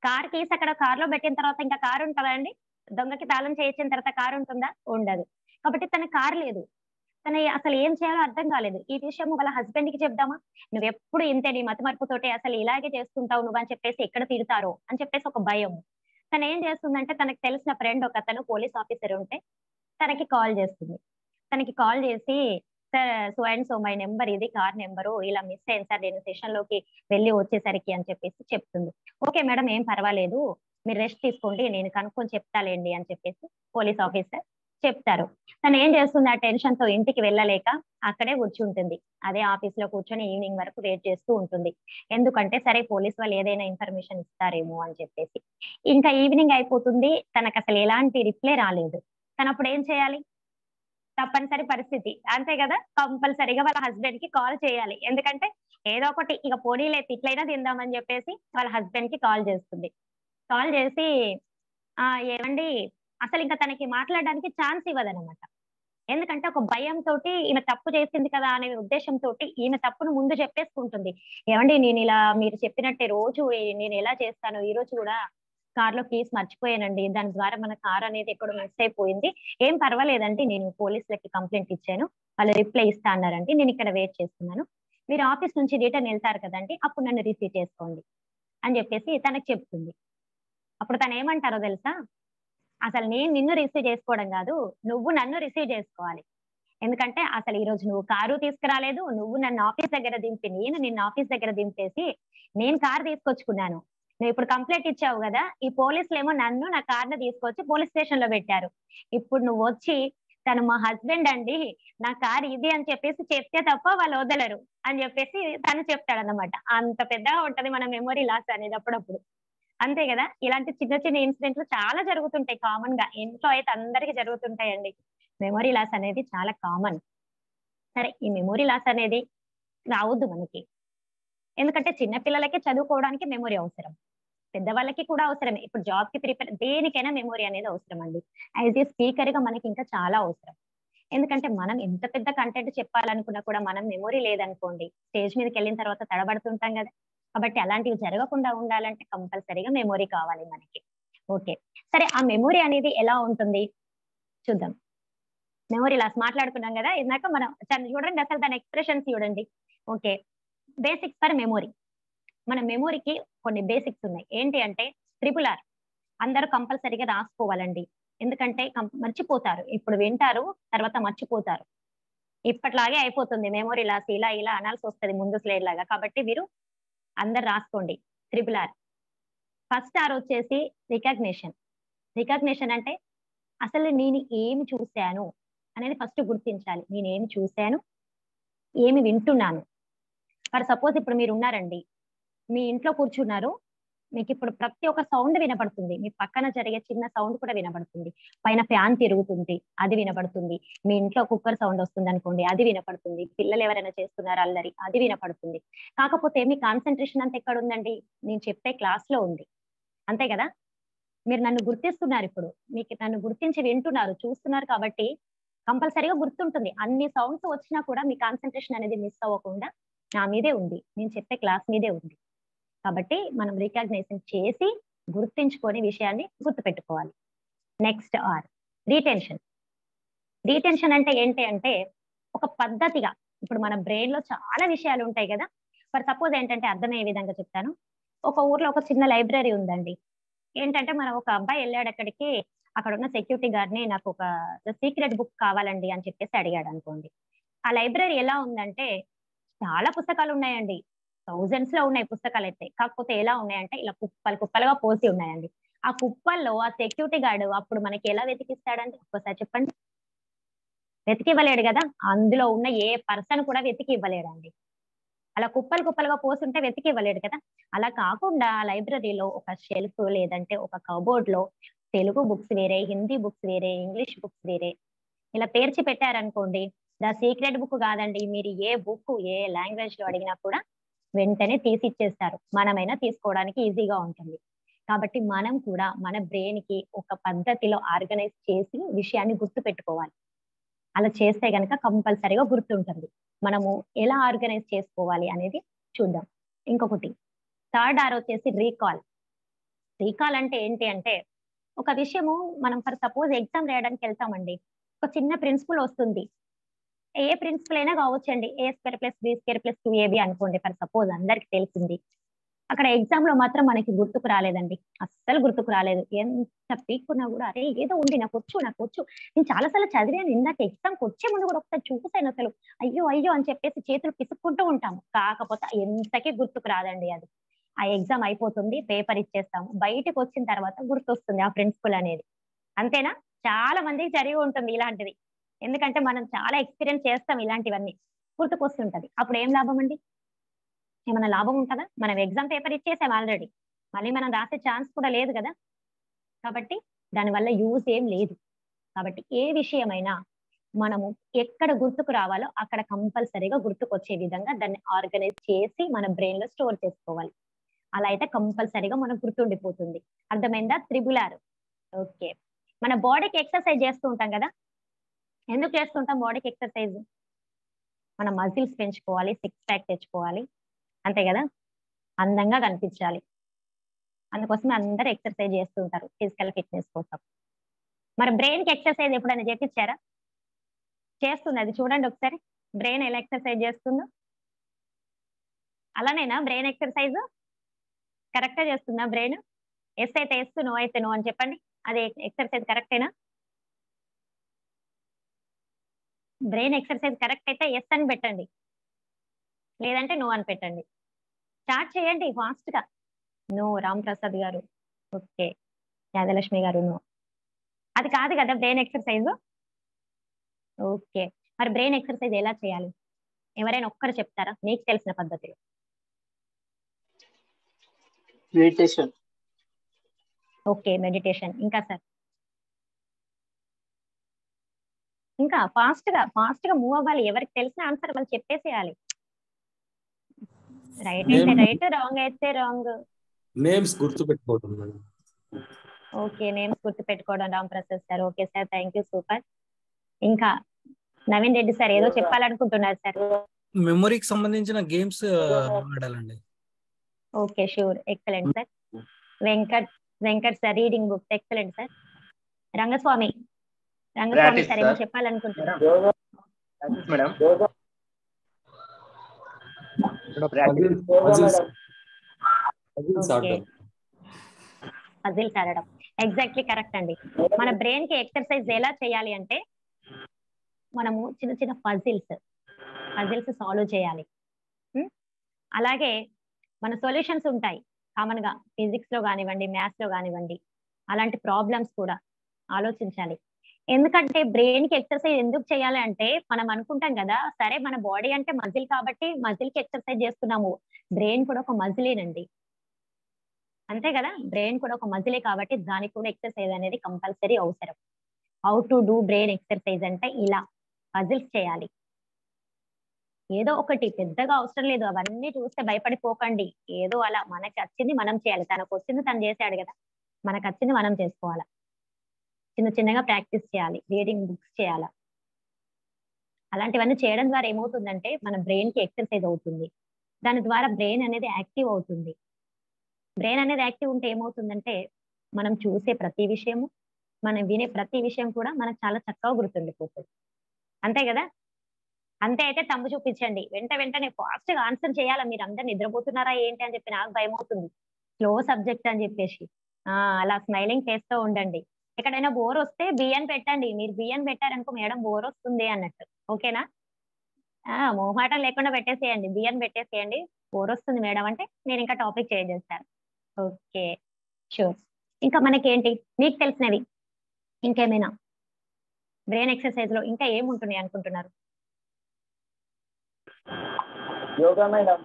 కార్ కీస్ అక్కడ కార్ లో పెట్టిన తర్వాత ఇంకా కారు ఉంటుందా అండి? దొంగకి తాళం చేయించిన తర్వాత కారు ఉంటుందా? ఉండదు. కాబట్టి తన కారు లేదు. తన అసలు ఏం చేయాలో అర్థం కాలేదు. ఈ విషయం వాళ్ళ హస్బెండ్ కి చెప్దామా, నువ్వు ఎప్పుడు ఇంతే నీ మతిమరుపుతోటి అసలు ఇలాగే చేస్తుంటావు నువ్వు అని చెప్పేసి ఎక్కడ తిడతారో అని చెప్పేసి ఒక భయం. తను ఏం చేస్తుందంటే తనకు తెలిసిన ఫ్రెండ్ ఒక అతను పోలీస్ ఆఫీసర్ ఉంటే తనకి కాల్ చేస్తుంది. తనకి కాల్ చేసి, sir so and so my number ఇది, కార్ నెంబరు ఇలా మిస్ అయింది సార్ నేను సెషన్ లోకి వెళ్ళి వచ్చేసరికి అని చెప్పేసి చెప్తుంది. ఓకే మేడం ఏం పర్వాలేదు, మీరు రెస్ట్ తీసుకోండి, నేను కనుక్కొని చెప్తాలేండి అని చెప్పేసి పోలీస్ ఆఫీసర్ చెప్తారు. తను ఏం చేస్తుంది, ఆ టెన్షన్ తో ఇంటికి వెళ్ళలేక అక్కడే కూర్చుంటుంది. అదే ఆఫీస్ లో కూర్చొని ఈవినింగ్ వరకు వెయిట్ చేస్తూ ఉంటుంది. ఎందుకంటే సరే పోలీస్ వాళ్ళు ఏదైనా ఇన్ఫర్మేషన్ ఇస్తారేమో అని చెప్పేసి. ఇంకా ఈవినింగ్ అయిపోతుంది, తనకు అసలు ఎలాంటి రిప్లై రాలేదు. తను అప్పుడు ఏం చేయాలి, తప్పనిసరి పరిస్థితి అంతే కదా, కంపల్సరీగా వాళ్ళ హస్బెండ్ కి కాల్ చేయాలి. ఎందుకంటే ఏదో ఒకటి ఇక పోనీలే తిట్లైనా తిందామని చెప్పేసి వాళ్ళ హస్బెండ్ కి కాల్ చేస్తుంది. కాల్ చేసి ఏమండి, అసలు ఇంకా తనకి మాట్లాడడానికి ఛాన్స్ ఇవ్వదనమాట. ఎందుకంటే ఒక భయంతో ఈమె తప్పు చేసింది కదా అనే ఉద్దేశంతో ఈమె తప్పును ముందు చెప్పేసుకుంటుంది. ఏమండి నేను ఇలా మీరు చెప్పినట్టే రోజు నేను ఎలా చేస్తాను, ఈ రోజు కూడా కార్ లో కీస్ మర్చిపోయానండి, దాని ద్వారా మన కార్ అనేది ఎక్కడో మిస్ అయిపోయింది, ఏం పర్వాలేదండి నేను పోలీసులకి కంప్లైంట్ ఇచ్చాను, వాళ్ళు రిప్లై ఇస్తా అన్నారండి, నేను ఇక్కడ వెయిట్ చేస్తున్నాను, మీరు ఆఫీస్ నుంచి రిటర్న్ వెళ్తారు కదండి అప్పుడు నన్ను రిసీవ్ చేసుకోండి అని చెప్పేసి తనకు చెప్తుంది. అప్పుడు తను ఏమంటారో తెలుసా, అసలు నేను నిన్ను రిసీవ్ చేసుకోవడం కాదు, నువ్వు నన్ను రిసీవ్ చేసుకోవాలి. ఎందుకంటే అసలు ఈ రోజు నువ్వు కారు తీసుకురాలేదు, నువ్వు నన్ను ఆఫీస్ దగ్గర దింపి నేను నిన్ను ఆఫీస్ దగ్గర దింపేసి నేను కారు తీసుకొచ్చుకున్నాను, నువ్వు ఇప్పుడు కంప్లైంట్ ఇచ్చావు కదా, ఈ పోలీసులు ఏమో నన్ను నా కార్ని తీసుకొచ్చి పోలీస్ స్టేషన్ లో పెట్టారు, ఇప్పుడు నువ్వు వచ్చి తను మా హస్బెండ్ అండి నా కార్ ఇది అని చెప్పేసి చెప్తే తప్ప వాళ్ళు వదలరు అని చెప్పేసి తను చెప్తాడన్నమాట. అంత పెద్దగా ఉంటది మన మెమొరీ లాస్ అనేది అప్పుడప్పుడు. అంతే కదా, ఇలాంటి చిన్న చిన్న ఇన్సిడెంట్లు చాలా జరుగుతుంటాయి కామన్ గా, ఇంట్లో అయితే అందరికి జరుగుతుంటాయండి. మెమొరీ లాస్ అనేది చాలా కామన్. సరే ఈ మెమొరీ లాస్ అనేది రావద్దు మనకి, ఎందుకంటే చిన్న పిల్లలకి చదువుకోవడానికి మెమొరీ అవసరం, పెద్దవాళ్ళకి కూడా అవసరమే. ఇప్పుడు జాబ్ కి ప్రిపేర్ దేనికైనా మెమొరీ అనేది అవసరం అండి. యాజ్ ఏ స్పీకర్ గా మనకి ఇంకా చాలా అవసరం. ఎందుకంటే మనం ఎంత పెద్ద కంటెంట్ చెప్పాలనుకున్నా కూడా మనం మెమొరీ లేదనుకోండి స్టేజ్ మీదకి వెళ్ళిన తర్వాత తడబడుతుంటాం కదా. కాబట్టి అలాంటివి జరగకుండా ఉండాలంటే కంపల్సరీగా మెమొరీ కావాలి మనకి. ఓకే సరే, ఆ మెమొరీ అనేది ఎలా ఉంటుంది చూద్దాం. మెమొరీ లాస్ మాట్లాడుకున్నాం కదా ఇందాక మనం చూడండి అసలు దాని ఎక్స్ప్రెషన్స్ చూడండి. Okay, basics for memory. మన మెమొరీకి కొన్ని బేసిక్స్ ఉన్నాయి. ఏంటి అంటే RRR అందరూ కంపల్సరీగా రాసుకోవాలండి. ఎందుకంటే మర్చిపోతారు. ఇప్పుడు వింటారు, తర్వాత మర్చిపోతారు. ఇప్పట్లాగే అయిపోతుంది మెమొరీ లాస్. ఇలా ఇలా అనాల్సి వస్తుంది ముందు స్లైడ్ లాగా. కాబట్టి మీరు అందరు రాసుకోండి. RRR. ఫస్ట్ R వచ్చేసి రికగ్నిషన్. రికగ్నిషన్ అంటే అసలు నేను ఏమి చూశాను అనేది ఫస్ట్ గుర్తించాలి. నేను ఏమి చూశాను, ఏమి వింటున్నాను. ఫర్ సపోజ్ ఇప్పుడు మీరు ఉన్నారండి, మీ ఇంట్లో కూర్చున్నారు, మీకు ఇప్పుడు ప్రతి ఒక్క సౌండ్ వినపడుతుంది. మీ పక్కన జరిగే చిన్న సౌండ్ కూడా వినపడుతుంది. పైన ఫ్యాన్ తిరుగుతుంది, అది వినపడుతుంది. మీ ఇంట్లో కుక్కర్ సౌండ్ వస్తుంది అనుకోండి, అది వినపడుతుంది. పిల్లలు ఎవరైనా చేస్తున్నారు అల్లరి, అది వినపడుతుంది. కాకపోతే మీ కాన్సన్ట్రేషన్ అంతా ఎక్కడ ఉందండి? నేను చెప్పే క్లాస్ లో ఉంది. అంతే కదా? మీరు నన్ను గుర్తిస్తున్నారు, ఇప్పుడు మీకు నన్ను గుర్తించి వింటున్నారు, చూస్తున్నారు. కాబట్టి కంపల్సరీగా గుర్తుంటుంది. అన్ని సౌండ్స్ వచ్చినా కూడా మీ కాన్సన్ట్రేషన్ అనేది మిస్ అవ్వకుండా నా మీదే ఉంది, నేను చెప్పే క్లాస్ మీదే ఉంది. కాబట్టి మనం రికగ్నైజేషన్ చేసి గుర్తించుకొని విషయాన్ని గుర్తుపెట్టుకోవాలి. Next R retention. రీటెన్షన్ అంటే ఏంటి అంటే ఒక పద్ధతిగా, ఇప్పుడు మన బ్రెయిన్ లో చాలా విషయాలు ఉంటాయి కదా. ఫర్ సపోజ్ ఏంటంటే అర్థమయ్యే విధంగా చెప్తాను. ఒక ఊర్లో ఒక చిన్న లైబ్రరీ ఉందండి. ఏంటంటే మనం ఒక అబ్బాయి వెళ్ళాడు అక్కడికి, అక్కడ ఉన్న సెక్యూరిటీ గార్డ్ ని నాకు ఒక సీక్రెట్ బుక్ కావాలండి అని చెప్పేసి అడిగాడు అనుకోండి. ఆ లైబ్రరీ ఎలా ఉందంటే చాలా పుస్తకాలు ఉన్నాయండి, థౌజండ్స్ లో ఉన్నాయి పుస్తకాలు అయితే. కాకపోతే ఎలా ఉన్నాయంటే ఇలా కుప్పలు కుప్పలుగా పోసి ఉన్నాయండి. ఆ కుప్పల్లో ఆ సెక్యూరిటీ గార్డ్ అప్పుడు మనకి ఎలా వెతికిస్తాడంటే ఒక్కసారి చెప్పండి, వెతికి ఇవ్వలేడు కదా. అందులో ఉన్న ఏ పర్సన్ కూడా వెతికి ఇవ్వలేడండి. అలా కుప్పలు కుప్పలుగా పోసి ఉంటే వెతికి ఇవ్వలేడు కదా. అలా కాకుండా లైబ్రరీలో ఒక షెల్ఫ్ లేదంటే ఒక కబోర్డ్ లో తెలుగు బుక్స్ వేరే, హిందీ బుక్స్ వేరే, ఇంగ్లీష్ బుక్స్ వేరే ఇలా పేర్చి పెట్టారనుకోండి. ద సీక్రెట్ బుక్ కాదండి, మీరు ఏ బుక్ ఏ లాంగ్వేజ్ లో అడిగినా కూడా వెంటనే తీసి ఇచ్చేస్తారు. మనమైనా తీసుకోవడానికి ఈజీగా ఉంటుంది. కాబట్టి మనం కూడా మన బ్రెయిన్ కి ఒక పద్ధతిలో ఆర్గనైజ్ చేసి విషయాన్ని గుర్తు పెట్టుకోవాలి. అలా చేస్తే గనక కంపల్సరీగా గుర్తుంటుంది. మనము ఎలా ఆర్గనైజ్ చేసుకోవాలి అనేది చూద్దాం. ఇంకొకటి థర్డ్ R వచ్చేసి రీకాల్. రీకాల్ అంటే ఏంటి అంటే ఒక విషయము మనం ఫర్ సపోజ్ ఎగ్జామ్ రాయడానికి వెళ్తామండి. ఒక చిన్న ప్రిన్సిపల్ వస్తుంది, ఏ ప్రిన్సిపల్ అయినా కావచ్చండి. A²+B²+2AB అనుకోండి ఫర్ సపోజ్, అందరికి తెలిసింది. అక్కడ ఎగ్జామ్ లో మాత్రం మనకి గుర్తుకు రాలేదండి, అస్సలు గుర్తుకు రాలేదు. ఎంత పీక్కున్నా కూడా అరే ఏదో ఉంది, నాకు వచ్చు, నేను చాలాసార్లు చదివాను, ఇందాక ఎగ్జామ్కి వచ్చే ముందు కూడా ఒకసారి చూసాను, అసలు అయ్యో అయ్యో అని చెప్పేసి చేతులు పిసుక్కుంటూ ఉంటాము. కాకపోతే ఎంతకీ గుర్తుకు రాదండి అది. ఆ ఎగ్జామ్ అయిపోతుంది, పేపర్ ఇచ్చేస్తాము, బయటకు వచ్చిన తర్వాత గుర్తొస్తుంది ఆ ప్రిన్సిపల్ అనేది. అంతేనా? చాలా మందికి జరిగి ఉంటుంది ఇలాంటిది. ఎందుకంటే మనం చాలా ఎక్స్పీరియన్స్ చేస్తాం ఇలాంటివన్నీ, గుర్తుకొస్తుంటది. అప్పుడు ఏం లాభం అండి? ఏమైనా లాభం ఉంటుందా? మనం ఎగ్జామ్ పేపర్ ఇచ్చేసాం ఆల్రెడీ, మళ్ళీ మనం రాసే ఛాన్స్ కూడా లేదు కదా. కాబట్టి దానివల్ల యూజ్ ఏం లేదు. కాబట్టి ఏ విషయమైనా మనము ఎక్కడ గుర్తుకు రావాలో అక్కడ కంపల్సరీగా గుర్తుకొచ్చే విధంగా దాన్ని ఆర్గనైజ్ చేసి మన బ్రెయిన్ లో స్టోర్ చేసుకోవాలి. అలా అయితే కంపల్సరీగా మనకు గుర్తుండిపోతుంది. అర్థమైందా? RRR. ఓకే, మన బాడీకి ఎక్సర్సైజ్ చేస్తూ ఉంటాం కదా. ఎందుకు చేస్తుంటాం బాడీకి ఎక్సర్సైజ్? మన మజిల్స్ పెంచుకోవాలి, 6 ప్యాక్ తెచ్చుకోవాలి, అంతే కదా, అందంగా కనిపించాలి. అందుకోసమే అందరూ ఎక్సర్సైజ్ చేస్తూ ఉంటారు ఫిజికల్ ఫిట్నెస్ కోసం. మరి బ్రెయిన్ కి ఎక్సర్సైజ్ ఎప్పుడైనా చేపించారా? చేస్తుంది, అది చూడండి ఒకసారి. బ్రెయిన్ ఎలా ఎక్సర్సైజ్ చేస్తుందో అలానేనా బ్రెయిన్ ఎక్సర్సైజ్? కరెక్ట్గా చేస్తుందా బ్రెయిన్? ఎస్ అయితే ఎస్, నో అయితే నో అని చెప్పండి. అది ఎక్సర్సైజ్ కరెక్టేనా? బ్రెయిన్ ఎక్సర్సైజ్ కరెక్ట్ అయితే ఎస్ అని పెట్టండి, లేదంటే నో అని పెట్టండి. స్టార్ట్ చేయండి ఫాస్ట్ గా. నో రామ్ ప్రసాద్ గారు. ఓకే, యాదలక్ష్మి గారు నో. అది కాదు కదా బ్రెయిన్ ఎక్సర్సైజ్. ఓకే, మరి బ్రెయిన్ ఎక్సర్సైజ్ ఎలా చేయాలి? ఎవరైనా ఒక్కరు చెప్తారా మీకు తెలిసిన పద్ధతిలో? మెడిటేషన్. Okay, meditation. ఇంకా సార్? ఇంకా ఫాస్ట్ గా మూవ్ అవ్వాలి. ఎవరికి తెలిసిన ఆన్సర్ వాళ్ళు చెప్పేసేయాలి. రైట్ అయితే రైట్, రాంగ్ అయితే రాంగ్. నేమ్స్ గుర్తు పెట్టుకోవడం. ఓకే, నేమ్స్ గుర్తు పెట్టుకోవడం Ram Prasad sir. Okay sir, thank you, super. ఇంకా నవీన్ రెడ్డి సార్ ఏదో చెప్పాలనుకుంటున్నారు సార్. మెమొరీకి సంబంధించిన గేమ్స్ ఆడాలండి. Okay, sure, excellent sir. Venkat sir reading books, excellent sir. Rangaswamy Rangaswamy sir ఏమో చెప్పాలనుకుంటున్నారు. మేడం పజిల్స్ ఆడడం ఎగ్జాక్ట్లీ కరెక్ట్ అండి. మన బ్రెయిన్ కి ఎక్సర్సైజ్ ఎలా చేయాలి అంటే మనము చిన్న చిన్న పజిల్స్ సాల్వ్ చేయాలి. అలాగే మన సొల్యూషన్స్ ఉంటాయి కామన్ గా ఫిజిక్స్ లో కానివ్వండి, మ్యాథ్స్ లో కానివ్వండి, అలాంటి ప్రాబ్లమ్స్ కూడా ఆలోచించాలి. ఎందుకంటే బ్రెయిన్ కి ఎక్సర్సైజ్ ఎందుకు చేయాలి అంటే మనం అనుకుంటాం కదా, సరే మన బాడీ అంటే మజిల్ కాబట్టి మజిల్ కి ఎక్సర్సైజ్ చేస్తున్నాము, బ్రెయిన్ కూడా ఒక మజిలేనండి, అంతే కదా, బ్రెయిన్ కూడా ఒక మజిలే కాబట్టి దానికి కూడా ఎక్సర్సైజ్ అనేది కంపల్సరీ అవసరం. How to do brain exercise అంటే ఇలా పజిల్స్ చేయాలి. ఏదో ఒకటి పెద్దగా అవసరం లేదు, అవన్నీ చూస్తే భయపడిపోకండి. ఏదో అలా మనకి వచ్చింది మనం చేయాలి, తనకు వచ్చింది తను చేశాడు కదా, మనకు వచ్చింది మనం చేసుకోవాలా. చిన్న చిన్నగా ప్రాక్టీస్ చేయాలి, రీడింగ్ బుక్స్ చేయాలా. అలాంటివన్నీ చేయడం ద్వారా ఏమవుతుందంటే మన బ్రెయిన్ కి ఎక్సర్సైజ్ అవుతుంది. దాని ద్వారా బ్రెయిన్ అనేది యాక్టివ్ అవుతుంది. బ్రెయిన్ అనేది యాక్టివ్ ఉంటే ఏమవుతుందంటే మనం చూసే ప్రతి విషయము, మనం వినే ప్రతి విషయం కూడా మనకు చాలా చక్కగా గుర్తుండిపోతుంది, అంతే కదా. అంతే అయితే తమ్ము చూపించండి, వెంటనే ఫాస్ట్ గా ఆన్సర్ చేయాలా. మీరు అందరు నిద్రపోతున్నారా ఏంటి అని చెప్పి నాకు భయం అవుతుంది, స్లో సబ్జెక్ట్ అని చెప్పేసి. అలా స్మైలింగ్ చేస్తూ ఉండండి. ఎక్కడైనా బోర్ వస్తే బియ్యం పెట్టండి, మీరు బియ్యం పెట్టారనుకో మేడం బోర్ వస్తుంది అన్నట్టు, ఓకేనా. మొహమాటం లేకుండా పెట్టేసేయండి, బియ్యం పెట్టేసేయండి, బోర్ వస్తుంది మేడం అంటే నేను ఇంకా టాపిక్ చేంజ్ చేస్తాను. Okay sure. ఇంకా మనకేంటి మీకు తెలిసినవి ఇంకేమైనా బ్రెయిన్ ఎక్సర్సైజ్ లో ఇంకా ఏముంటున్నాయి అనుకుంటున్నారు? Yoga madam.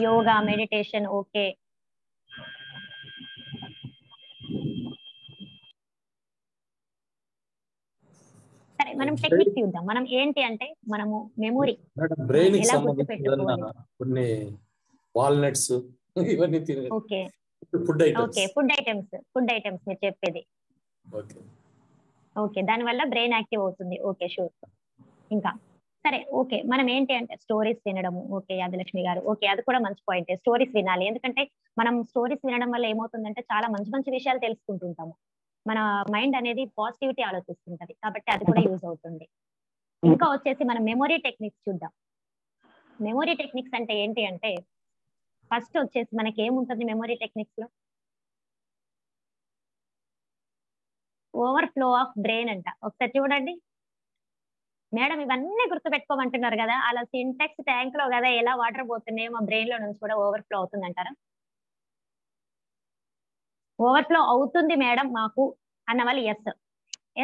Yoga, meditation, okay. సరే మనం టెక్నిక్ చూద్దాం. మనం ఏంటి అంటే మనము మెమొరీ బ్రెయిన్ ఎలా గుర్తుపెట్టుకోవాలి. కొన్ని వాల్నట్స్ ఇవన్నీ okay food okay food items మీరు చెప్పేది. ఓకే దాని వల్ల బ్రెయిన్ యాక్టివ్ అవుతుంది. Okay sure. ఇంకా సరే ఓకే మనం ఏంటి అంటే స్టోరీస్ వినడము. ఓకే ఆదిలక్ష్మి గారు, ఓకే అది కూడా మంచి పాయింట్. స్టోరీస్ వినాలి, ఎందుకంటే మనం స్టోరీస్ వినడం వల్ల ఏమవుతుందంటే చాలా మంచి మంచి విషయాలు తెలుసుకుంటుంటాము. మన మైండ్ అనేది పాజిటివిటీ ఆలోచిస్తుంటది, కాబట్టి అది కూడా యూజ్ అవుతుంది. ఇంకా వచ్చేసి మనం మెమొరీ టెక్నిక్స్ చూద్దాం. మెమొరీ టెక్నిక్స్ అంటే ఏంటి అంటే ఫస్ట్ వచ్చేసి మనకి ఏముంటుంది మెమొరీ టెక్నిక్స్ లో, ఓవర్ఫ్లో ఆఫ్ బ్రెయిన్ అంట. ఒకసారి చూడండి మేడం, ఇవన్నీ గుర్తుపెట్టుకోమంటున్నారు కదా, అలా సింటాక్స్ ట్యాంక్ లో కదా ఎలా వాటర్ పోతున్నాయో మా బ్రెయిన్ లో నుంచి కూడా ఓవర్ఫ్లో అవుతుంది అంటారా? ఓవర్ఫ్లో అవుతుంది మేడం మాకు అన్న వాళ్ళు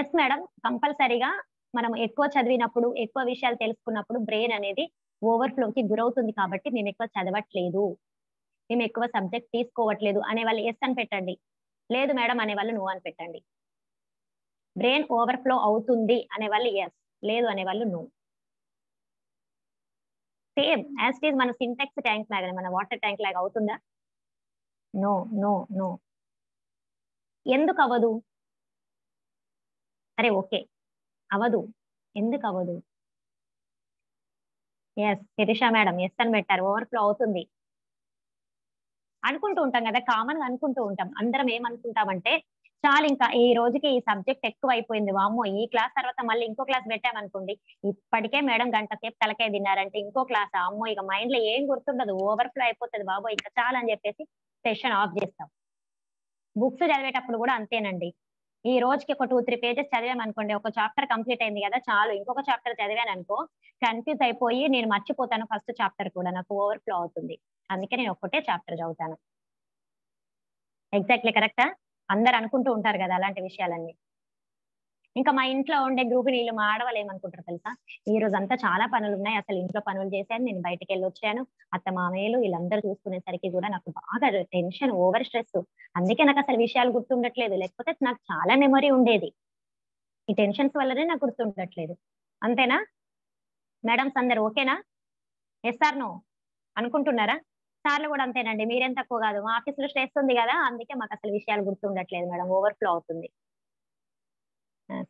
ఎస్ మేడం, కంపల్సరీగా మనం ఎక్కువ చదివినప్పుడు ఎక్కువ విషయాలు తెలుసుకున్నప్పుడు బ్రెయిన్ అనేది ఓవర్ఫ్లోకి గురవుతుంది, కాబట్టి మేము ఎక్కువ చదవట్లేదు, మేము ఎక్కువ సబ్జెక్ట్ తీసుకోవట్లేదు అనే వాళ్ళు ఎస్ అని పెట్టండి, లేదు మేడం అనే వాళ్ళు నో అని పెట్టండి. బ్రెయిన్ ఓవర్ఫ్లో అవుతుంది అనే వాళ్ళు ఎస్, లేదు అనే వాళ్ళు no. Same as it is మన సింటాక్స్ ట్యాంక్ లాగా, మన వాటర్ ట్యాంక్ లాగా అవుతుందా? No no no. ఎందుకు అవ్వదు? సరే ఓకే అవ్వదు, ఎందుకు అవ్వదు? ఎస్ శిరీష మేడం ఎస్ అని పెట్టారు, ఓవర్ఫ్లో అవుతుంది అనుకుంటూ ఉంటాం కదా, కామన్ గా అనుకుంటూ ఉంటాం. అందరం ఏమనుకుంటామంటే చాలు ఇంకా ఈ రోజుకి ఈ సబ్జెక్ట్ ఎక్కువ అయిపోయింది, వామ్మో ఈ క్లాస్ తర్వాత మళ్ళీ ఇంకో క్లాస్ పెట్టామనుకోండి, ఇప్పటికే మేడం గంట సేపు తలకాయ తిన్నారంటే ఇంకో క్లాస్, అమ్మో ఇక మైండ్ లో ఏం గుర్తుండదు, ఓవర్ఫ్లో అయిపోతుంది బాబో ఇంకా చాలా అని చెప్పేసి సెషన్ ఆఫ్ చేస్తాం. బుక్స్ చదివేటప్పుడు కూడా అంతేనండి, ఈ రోజుకి ఒక 2-3 పేజెస్ చదివామనుకోండి, ఒక చాప్టర్ కంప్లీట్ అయింది కదా చాలు, ఇంకొక చాప్టర్ చదివాను అనుకో కన్ఫ్యూజ్ అయిపోయి నేను మర్చిపోతాను ఫస్ట్ చాప్టర్ కూడా, నాకు ఓవర్ఫ్లో అవుతుంది, అందుకే నేను ఒక్కటే చాప్టర్ చదువుతాను. ఎగ్జాక్ట్లీ కరెక్టా? అందరు అనుకుంటూ ఉంటారు కదా అలాంటి విషయాలన్నీ. ఇంకా మా ఇంట్లో ఉండే గృహిణీలు మా ఆడవాళ్ళు ఏమనుకుంటారు తెలుసా, ఈ రోజు అంతా చాలా పనులు ఉన్నాయి, అసలు ఇంట్లో పనులు చేశాను, నేను బయటకు వెళ్ళి వచ్చాను, అత్త మామయ్యలు వీళ్ళందరూ చూసుకునేసరికి కూడా నాకు బాగా టెన్షన్, ఓవర్ స్ట్రెస్, అందుకే నాకు అసలు విషయాలు గుర్తుండట్లేదు, లేకపోతే నాకు చాలా మెమరీ ఉండేది, ఈ టెన్షన్స్ వల్లనే నాకు గుర్తుండట్లేదు. అంతేనా మేడమ్స్ అందరు? ఓకేనా? ఎస్ ఆర్ నో అనుకుంటున్నారా? సార్లు కూడా అంతేనండి, మీరేం తక్కువ కాదు, మా ఆఫీస్ లో స్ట్రెస్ ఉంది కదా అందుకే మాకు అసలు విషయాలు గుర్తుండట్లేదు మేడం, ఓవర్ఫ్లో అవుతుంది.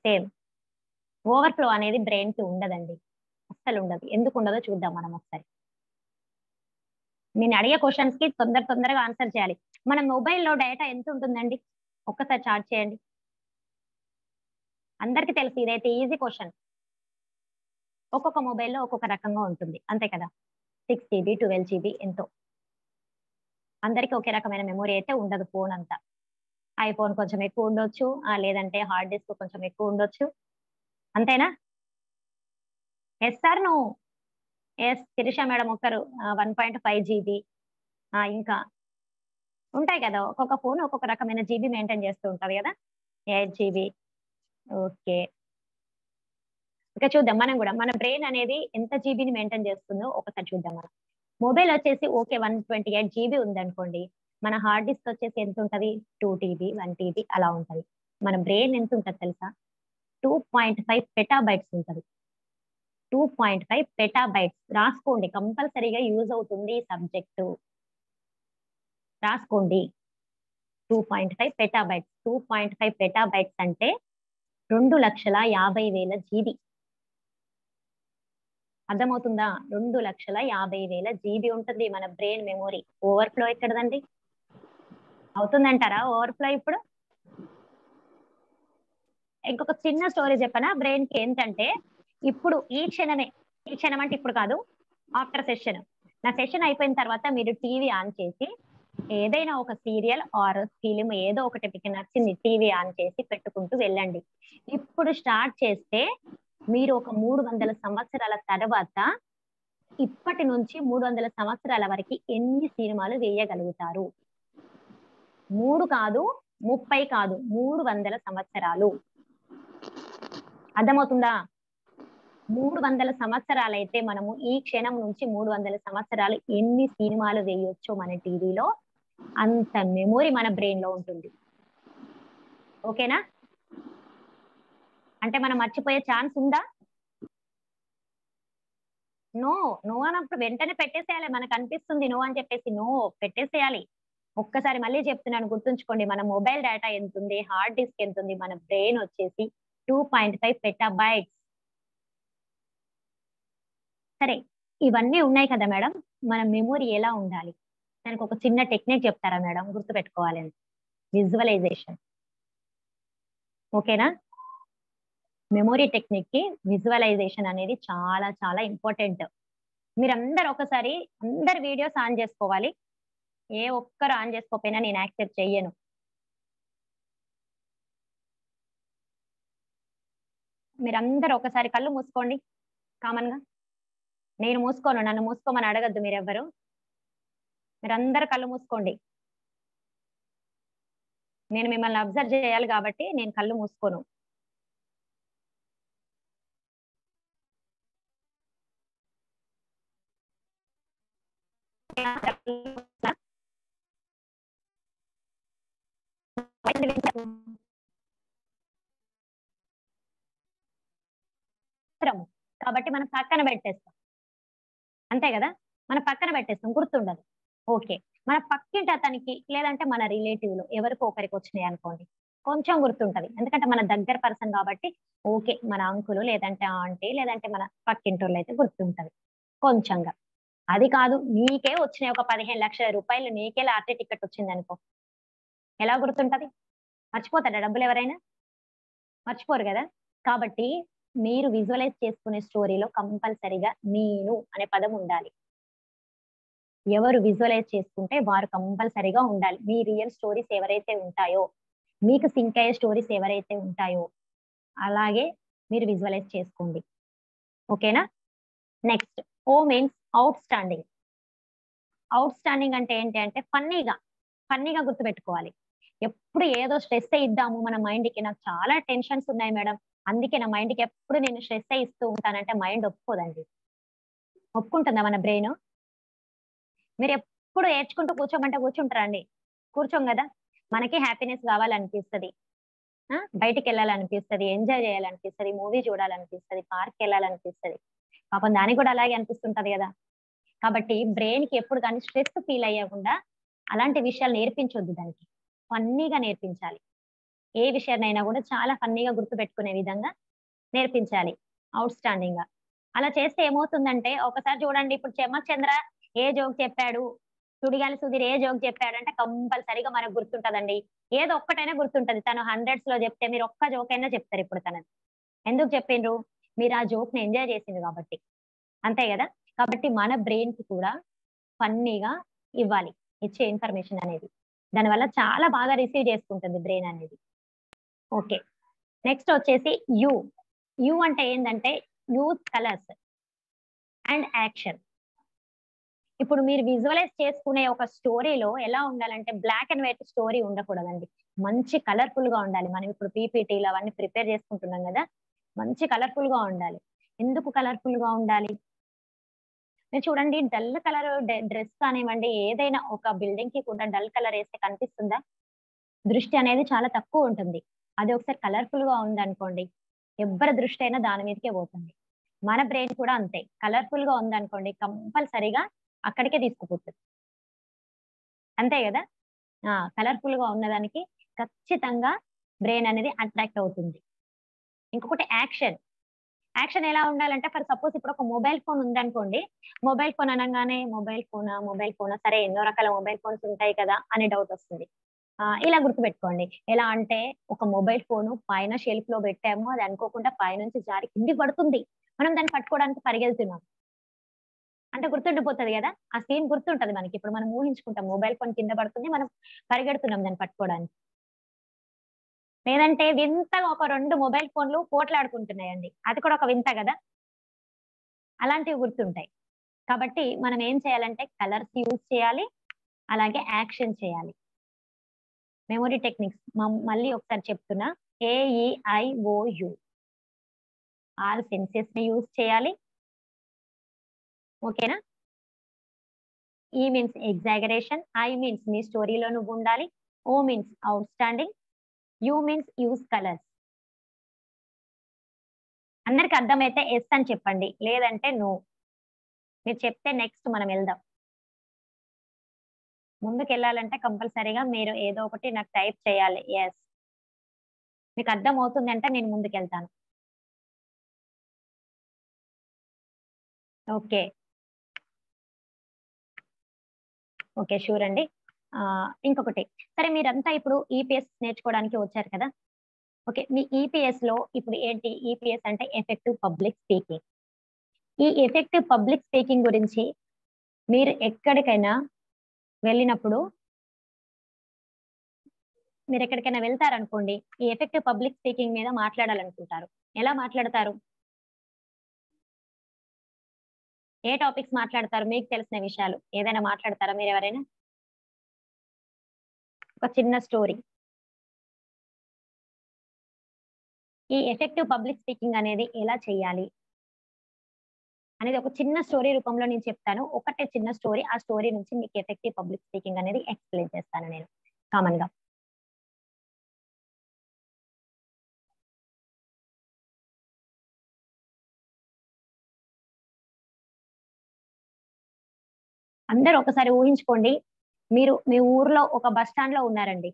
సేమ్ ఓవర్ఫ్లో అనేది బ్రెయిన్ కి ఉండదండి, అస్సలు ఉండదు. ఎందుకు ఉండదో చూద్దాం మనం ఒకసారి. నేను అడిగే క్వశ్చన్స్ కి తొందరగా ఆన్సర్ చేయాలి. మన మొబైల్లో డేటా ఎంత ఉంటుందండి ఒక్కసారి చార్ట్ చేయండి. అందరికీ తెలుసు ఇదైతే ఈజీ క్వశ్చన్. ఒక్కొక్క మొబైల్లో ఒక్కొక్క రకంగా ఉంటుంది, అంతే కదా. 6 GB 12 GB ఎంతో. అందరికీ ఒకే రకమైన మెమొరీ అయితే ఉండదు. ఫోన్ అంతా ఐఫోన్ కొంచెం ఎక్కువ ఉండొచ్చు, లేదంటే హార్డ్ డిస్క్ కొంచెం ఎక్కువ ఉండొచ్చు, అంతేనా? Yes sir no? Yes Shirisha madam ఒకరు 1.5 GB, ఇంకా ఉంటాయి కదా, ఒక్కొక్క ఫోన్ ఒక్కొక్క రకమైన జీబీ మెయింటైన్ చేస్తూ ఉంటుంది కదా. 8 GB. ఓకే, ఇక చూద్దాం మనం కూడా మన బ్రెయిన్ అనేది ఎంత జీబీని మెయింటైన్ చేస్తుందో ఒకసారి చూద్దాం. మనం మొబైల్ వచ్చేసి ఓకే 128 GB ఉందనుకోండి, మన హార్డ్ డిస్క్ వచ్చేసి ఎంత ఉంటుంది? 2 TB 1 TB అలా ఉంటుంది. మన బ్రెయిన్ ఎంత ఉంటుంది తెలుసా? 2.5 పెటాబైట్స్ ఉంటుంది. 2.5 పెటాబైట్స్. రాసుకోండి, కంపల్సరీగా యూజ్ అవుతుంది ఈ సబ్జెక్టు. రాసుకోండి, 2.5 పెటాబైట్స్. 2.5 పెటాబైట్స్ అంటే 2,50,000 GB. అర్థమవుతుందా? 2,50,000 GB ఉంటుంది మన బ్రెయిన్ మెమొరీ. ఓవర్ఫ్లో ఎక్కడదండి? అవుతుందంటారా ఓవర్ఫ్లో? ఇప్పుడు ఇంకొక చిన్న స్టోరీ చెప్పనా బ్రెయిన్ కి ఏంటంటే, ఇప్పుడు ఈ క్షణం అంటే ఇప్పుడు కాదు, ఆఫ్టర్ సెషన్, నా సెషన్ అయిపోయిన తర్వాత మీరు టీవీ ఆన్ చేసి ఏదైనా ఒక సీరియల్ ఆర్ ఫిలిం ఏదో ఒకటి మీకు నచ్చింది టీవీ ఆన్ చేసి పెట్టుకుంటూ వెళ్ళండి. ఇప్పుడు స్టార్ట్ చేస్తే మీరు ఒక 300 సంవత్సరాల తర్వాత, ఇప్పటి నుంచి 300 సంవత్సరాల వరకు ఎన్ని సినిమాలు వేయగలుగుతారు? 3 కాదు, 30 కాదు, 300 సంవత్సరాలు. అర్థమవుతుందా? 300 సంవత్సరాలైతే మనము ఈ క్షణం నుంచి 300 సంవత్సరాలు ఎన్ని సినిమాలు వేయొచ్చో మన టీవీలో, అంత మెమొరీ మన బ్రెయిన్ లో ఉంటుంది. ఓకేనా? అంటే మనం మర్చిపోయే ఛాన్స్ ఉందా? నో. నో అన్నప్పుడు వెంటనే పెట్టేసేయాలి. మనకు అనిపిస్తుంది నో అని చెప్పేసి నో పెట్టేసేయాలి. ఒక్కసారి మళ్ళీ చెప్తున్నాను, గుర్తుంచుకోండి. మన మొబైల్ డేటా ఎంత ఉంది, హార్డ్ డిస్క్ ఎంత ఉంది, మన బ్రెయిన్ వచ్చేసి 2.5 పెటాబైట్స్. సరే, ఇవన్నీ ఉన్నాయి కదా మేడం, మన మెమొరీ ఎలా ఉండాలి? దానికి ఒక చిన్న టెక్నిక్ చెప్తారా మేడం? గుర్తుపెట్టుకోవాలి, విజువలైజేషన్. ఓకేనా? మెమొరీ టెక్నిక్ కి విజువలైజేషన్ అనేది చాలా చాలా ఇంపార్టెంట్. మీరందరూ ఒకసారి అందరు వీడియోస్ ఆన్ చేసుకోవాలి. ఏ ఒక్కరు ఆన్ చేసుకోకపోయినా నేను యాక్సెప్ట్ చెయ్యను. మీరందరూ ఒకసారి కళ్ళు మూసుకోండి. కామన్ గా నేను మూసుకోను, నన్ను మూసుకోమని అడగద్దు మీరెవ్వరు. మీరందరూ కళ్ళు మూసుకోండి. నేను మిమ్మల్ని అబ్జర్వ్ చేయాలి కాబట్టి నేను కళ్ళు మూసుకోను. కాబట్టి మనం పక్కన పెట్టేస్తాం, అంతే కదా? మనం పక్కన పెట్టేస్తాం, గుర్తుండదు. ఓకే, మన పక్కింటి అతనికి లేదంటే మన రిలేటివ్ లో ఎవరికో ఒకరికి వచ్చినాయి అనుకోండి, కొంచెం గుర్తుంటది, ఎందుకంటే మన దగ్గర పర్సన్ కాబట్టి. ఓకే, మన అంకులు లేదంటే ఆంటీ లేదంటే మన పక్కింటోళ్ళు అయితే గుర్తుంటది కొంచెంగా. అది కాదు, నీకే వచ్చినాయి ఒక 15 లక్షల రూపాయలు, నీకే లాటరీ టికెట్ వచ్చింది అనుకో, ఎలా గుర్తుంటది? మర్చిపోతాడా డబ్బులు ఎవరైనా? మర్చిపోరు కదా. కాబట్టి మీరు విజువలైజ్ చేసుకునే స్టోరీలో కంపల్సరీగా నేను అనే పదం ఉండాలి. ఎవరు విజువలైజ్ చేసుకుంటే వారు కంపల్సరీగా ఉండాలి. మీ రియల్ స్టోరీస్ ఎవరైతే ఉంటాయో, మీకు సింక్ అయ్యే స్టోరీస్ ఎవరైతే ఉంటాయో అలాగే మీరు విజువలైజ్ చేసుకోండి. ఓకేనా? నెక్స్ట్, ఓ means out standing. Out standing అంటే ఏంటి అంటే ఫన్నీగా గుర్తుపెట్టుకోవాలి. ఎప్పుడు ఏదో స్ట్రెస్ ఇద్దాము మన మైండ్ కి, నాకు చాలా టెన్షన్స్ ఉన్నాయి మేడం, అందుకే నా మైండ్ కి ఎప్పుడు నేను స్ట్రెస్ ఇస్తూ ఉంటానంటే మైండ్ ఒప్పుకోదండి. ఒప్పుకుంటుందా మన బ్రెయిన్? మీరు ఎప్పుడు ఏడ్చుకుంటూ కూర్చోమంటే కూర్చుంటారా అండి? కూర్చోం కదా. మనకి హ్యాపీనెస్ కావాలనిపిస్తుంది, బయటికి వెళ్ళాలనిపిస్తుంది, ఎంజాయ్ చేయాలనిపిస్తుంది, మూవీ చూడాలనిపిస్తుంది, పార్క్ వెళ్ళాలనిపిస్తుంది. పాపం దానికి కూడా అలాగే అనిపిస్తుంటది కదా. కాబట్టి బ్రెయిన్ కి ఎప్పుడు కానీ స్ట్రెస్ ఫీల్ అయ్యకుండా అలాంటి విషయాలు నేర్పించొద్దు, దానికి ఫన్నీగా నేర్పించాలి. ఏ విషయాన్నైనా కూడా చాలా ఫన్నీగా గుర్తు పెట్టుకునే విధంగా నేర్పించాలి, అవుట్ స్టాండింగ్ గా. అలా చేస్తే ఏమవుతుందంటే, ఒకసారి చూడండి, ఇప్పుడు చెమ్మచంద్ర ఏ జోక్ చెప్పాడు, సుడిగాలి సుధీర్ ఏ జోక్ చెప్పాడంటే కంపల్సరీగా మనకు గుర్తుంటదండి. ఏదో ఒక్కటైనా గుర్తుంటది. తను హండ్రెడ్స్ లో చెప్తే మీరు ఒక్క జోక్ అయినా చెప్తారు ఇప్పుడు తనది. ఎందుకు చెప్పిండ్రు? మీరు ఆ జోక్ ని ఎంజాయ్ చేసిండ్రు కాబట్టి. అంతే కదా? కాబట్టి మన బ్రెయిన్ కి కూడా ఫన్నీగా ఇవ్వాలి ఇచ్చే ఇన్ఫర్మేషన్ అనేది. దానివల్ల చాలా బాగా రిసీవ్ చేసుకుంటుంది బ్రెయిన్ అనేది. ఓకే, నెక్స్ట్ వచ్చేసి యూ. యూ అంటే ఏంటంటే యూజ్ కలర్స్ అండ్ యాక్షన్. ఇప్పుడు మీరు విజువలైజ్ చేసుకునే ఒక స్టోరీలో ఎలా ఉండాలంటే బ్లాక్ అండ్ వైట్ స్టోరీ ఉండకూడదండి. మంచి కలర్ఫుల్ గా ఉండాలి. మనం ఇప్పుడు పీపీటీలు అవన్నీ ప్రిపేర్ చేసుకుంటున్నాం కదా, మంచి కలర్ఫుల్ గా ఉండాలి. ఎందుకు కలర్ఫుల్ గా ఉండాలి? మీరు చూడండి, డల్ కలర్ డ్రెస్ కానివ్వండి, ఏదైనా ఒక బిల్డింగ్ కి కూడా డల్ కలర్ వేస్తే కనిపిస్తుందా? దృష్టి అనేది చాలా తక్కువ ఉంటుంది. అది ఒకసారి కలర్ఫుల్ గా ఉంది అనుకోండి, ఎవ్వరి దృష్టి అయినా దాని మీదకే పోతుంది. మన బ్రెయిన్ కూడా అంతే, కలర్ఫుల్ గా ఉంది అనుకోండి కంపల్సరీగా అక్కడికే తీసుకుపోతుంది. అంతే కదా? కలర్ఫుల్ గా ఉన్నదానికి ఖచ్చితంగా బ్రెయిన్ అనేది అట్రాక్ట్ అవుతుంది. ఇంకొకటి యాక్షన్. యాక్షన్ ఎలా ఉండాలంటే, ఫర్ సపోజ్ ఇప్పుడు ఒక మొబైల్ ఫోన్ ఉందనుకోండి, మొబైల్ ఫోన్ అనగానే మొబైల్ ఫోనా సరే ఎన్నో రకాల మొబైల్ ఫోన్స్ ఉంటాయి కదా అనే డౌట్ వస్తుంది. ఇలా గుర్తుపెట్టుకోండి. ఎలా అంటే ఒక మొబైల్ ఫోన్ పైన షెల్ఫ్ లో పెట్టాము, అది అనుకోకుండా పైనుంచి జారి కిందికి పడుతుంది, మనం దాన్ని పట్టుకోవడానికి పరిగెళ్తున్నాం అంటే గుర్తుండిపోతుంది కదా, ఆ సీన్ గుర్తుంటది మనకి. ఇప్పుడు మనం ఊహించుకుంటాం మొబైల్ ఫోన్ కింద పడుతుంది, మనం పరిగెడుతున్నాం దాన్ని పట్టుకోవడానికి. లేదంటే వింతగా ఒక 2 మొబైల్ ఫోన్లు పోట్లాడుకుంటున్నాయండి, అది కూడా ఒక వింత కదా. అలాంటివి గుర్తుంటాయి. కాబట్టి మనం ఏం చేయాలంటే కలర్స్ యూజ్ చేయాలి, అలాగే యాక్షన్ చేయాలి. మెమొరీ టెక్నిక్స్ మళ్ళీ ఒకసారి చెప్తున్నా. AEIOU 6 సెన్సెస్ ని యూజ్ చేయాలి. ఓకేనా? E means exaggeration, I means మీ స్టోరీలో నువ్వు ఉండాలి, O means outstanding, U means use colours. అందరికి అర్థమైతే ఎస్ అని చెప్పండి, లేదంటే నో. మీరు చెప్తే నెక్స్ట్ మనం వెళ్దాం. ముందుకు వెళ్ళాలంటే కంపల్సరీగా మీరు ఏదో ఒకటి నాకు టైప్ చేయాలి. ఎస్, మీకు అర్థం అవుతుందంటే నేను ముందుకు వెళ్తాను. ఓకే ఓకే, షూర్ అండి. ఇంకొకటి, సరే మీరంతా ఇప్పుడు ఈపీఎస్ నేర్చుకోవడానికి వచ్చారు కదా. ఓకే, మీ ఈపీఎస్ లో ఇప్పుడు ఏంటి? ఈపీఎస్ అంటే ఎఫెక్టివ్ పబ్లిక్ స్పీకింగ్. ఈ ఎఫెక్టివ్ పబ్లిక్ స్పీకింగ్ గురించి మీరు ఎక్కడికైనా వెళ్ళినప్పుడు, మీరు ఎక్కడికైనా వెళ్తారనుకోండి, ఈ ఎఫెక్టివ్ పబ్లిక్ స్పీకింగ్ మీద మాట్లాడాలనుకుంటారు. ఎలా మాట్లాడతారు? ఏ టాపిక్స్ మాట్లాడతారు? మీకు తెలిసిన విషయాలు ఏదైనా మాట్లాడతారా మీరు? ఎవరైనా ఒక చిన్న స్టోరీ. ఈ ఎఫెక్టివ్ పబ్లిక్ స్పీకింగ్ అనేది ఎలా చేయాలి అనేది ఒక చిన్న స్టోరీ రూపంలో నేను చెప్తాను. ఒకటే చిన్న స్టోరీ, ఆ స్టోరీ నుంచి మీకు ఎఫెక్టివ్ పబ్లిక్ స్పీకింగ్ అనేది ఎక్స్ప్లెయిన్ చేస్తాను నేను కామన్ గా. అందరూ ఒకసారి ఊహించుకోండి, మీరు మీ ఊర్లో ఒక బస్ స్టాండ్ లో ఉన్నారండి.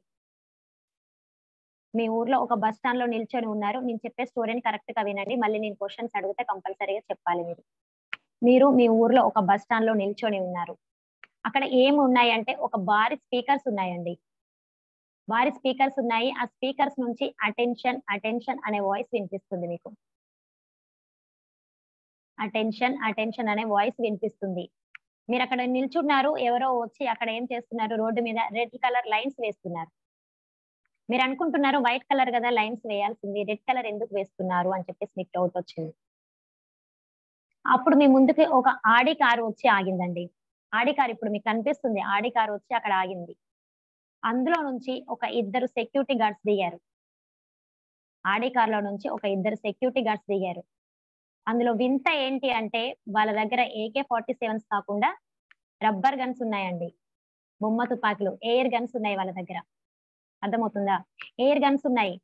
మీ ఊర్లో ఒక బస్ స్టాండ్ లో నిల్చొని ఉన్నారు. నేను చెప్పే స్టోరీని కరెక్ట్ గా వినండి, మళ్ళీ నేను క్వశ్చన్స్ అడిగితే కంపల్సరీగా చెప్పాలి. మీరు మీ ఊర్లో ఒక బస్ స్టాండ్ లో నిల్చొని ఉన్నారు. అక్కడ ఏమి ఉన్నాయి అంటే ఒక భారీ స్పీకర్స్ ఉన్నాయండి. భారీ స్పీకర్స్ ఉన్నాయి. ఆ స్పీకర్స్ నుంచి అటెన్షన్ అటెన్షన్ అనే వాయిస్ వినిపిస్తుంది మీకు. అటెన్షన్ అటెన్షన్ అనే వాయిస్ వినిపిస్తుంది. మీరు అక్కడ నిల్చున్నారు, ఎవరో వచ్చి అక్కడ ఏం చేస్తున్నారు, రోడ్డు మీద రెడ్ కలర్ లైన్స్ వేస్తున్నారు. మీరు అనుకుంటున్నారు వైట్ కలర్ కదా లైన్స్ వేయాల్సింది, రెడ్ కలర్ ఎందుకు వేస్తున్నారు అని చెప్పేసి మీకు డౌట్ వచ్చింది. అప్పుడు మీ ముందుకి ఒక ఆడి కారు వచ్చి ఆగిందండి. ఆడి కారు ఇప్పుడు మీకు కనిపిస్తుంది, ఆడి కారు వచ్చి అక్కడ ఆగింది. అందులో నుంచి ఒక 2 సెక్యూరిటీ గార్డ్స్ దిగారు. ఆడి కారులో నుంచి ఒక 2 సెక్యూరిటీ గార్డ్స్ దిగారు. అందులో వింత ఏంటి అంటే వాళ్ళ దగ్గర AK-47 కాకుండా రబ్బర్ గన్స్ ఉన్నాయండి, బొమ్మ తుపాకులు, ఎయిర్ గన్స్ ఉన్నాయి వాళ్ళ దగ్గర. అర్థమవుతుందా? ఎయిర్ గన్స్ ఉన్నాయి.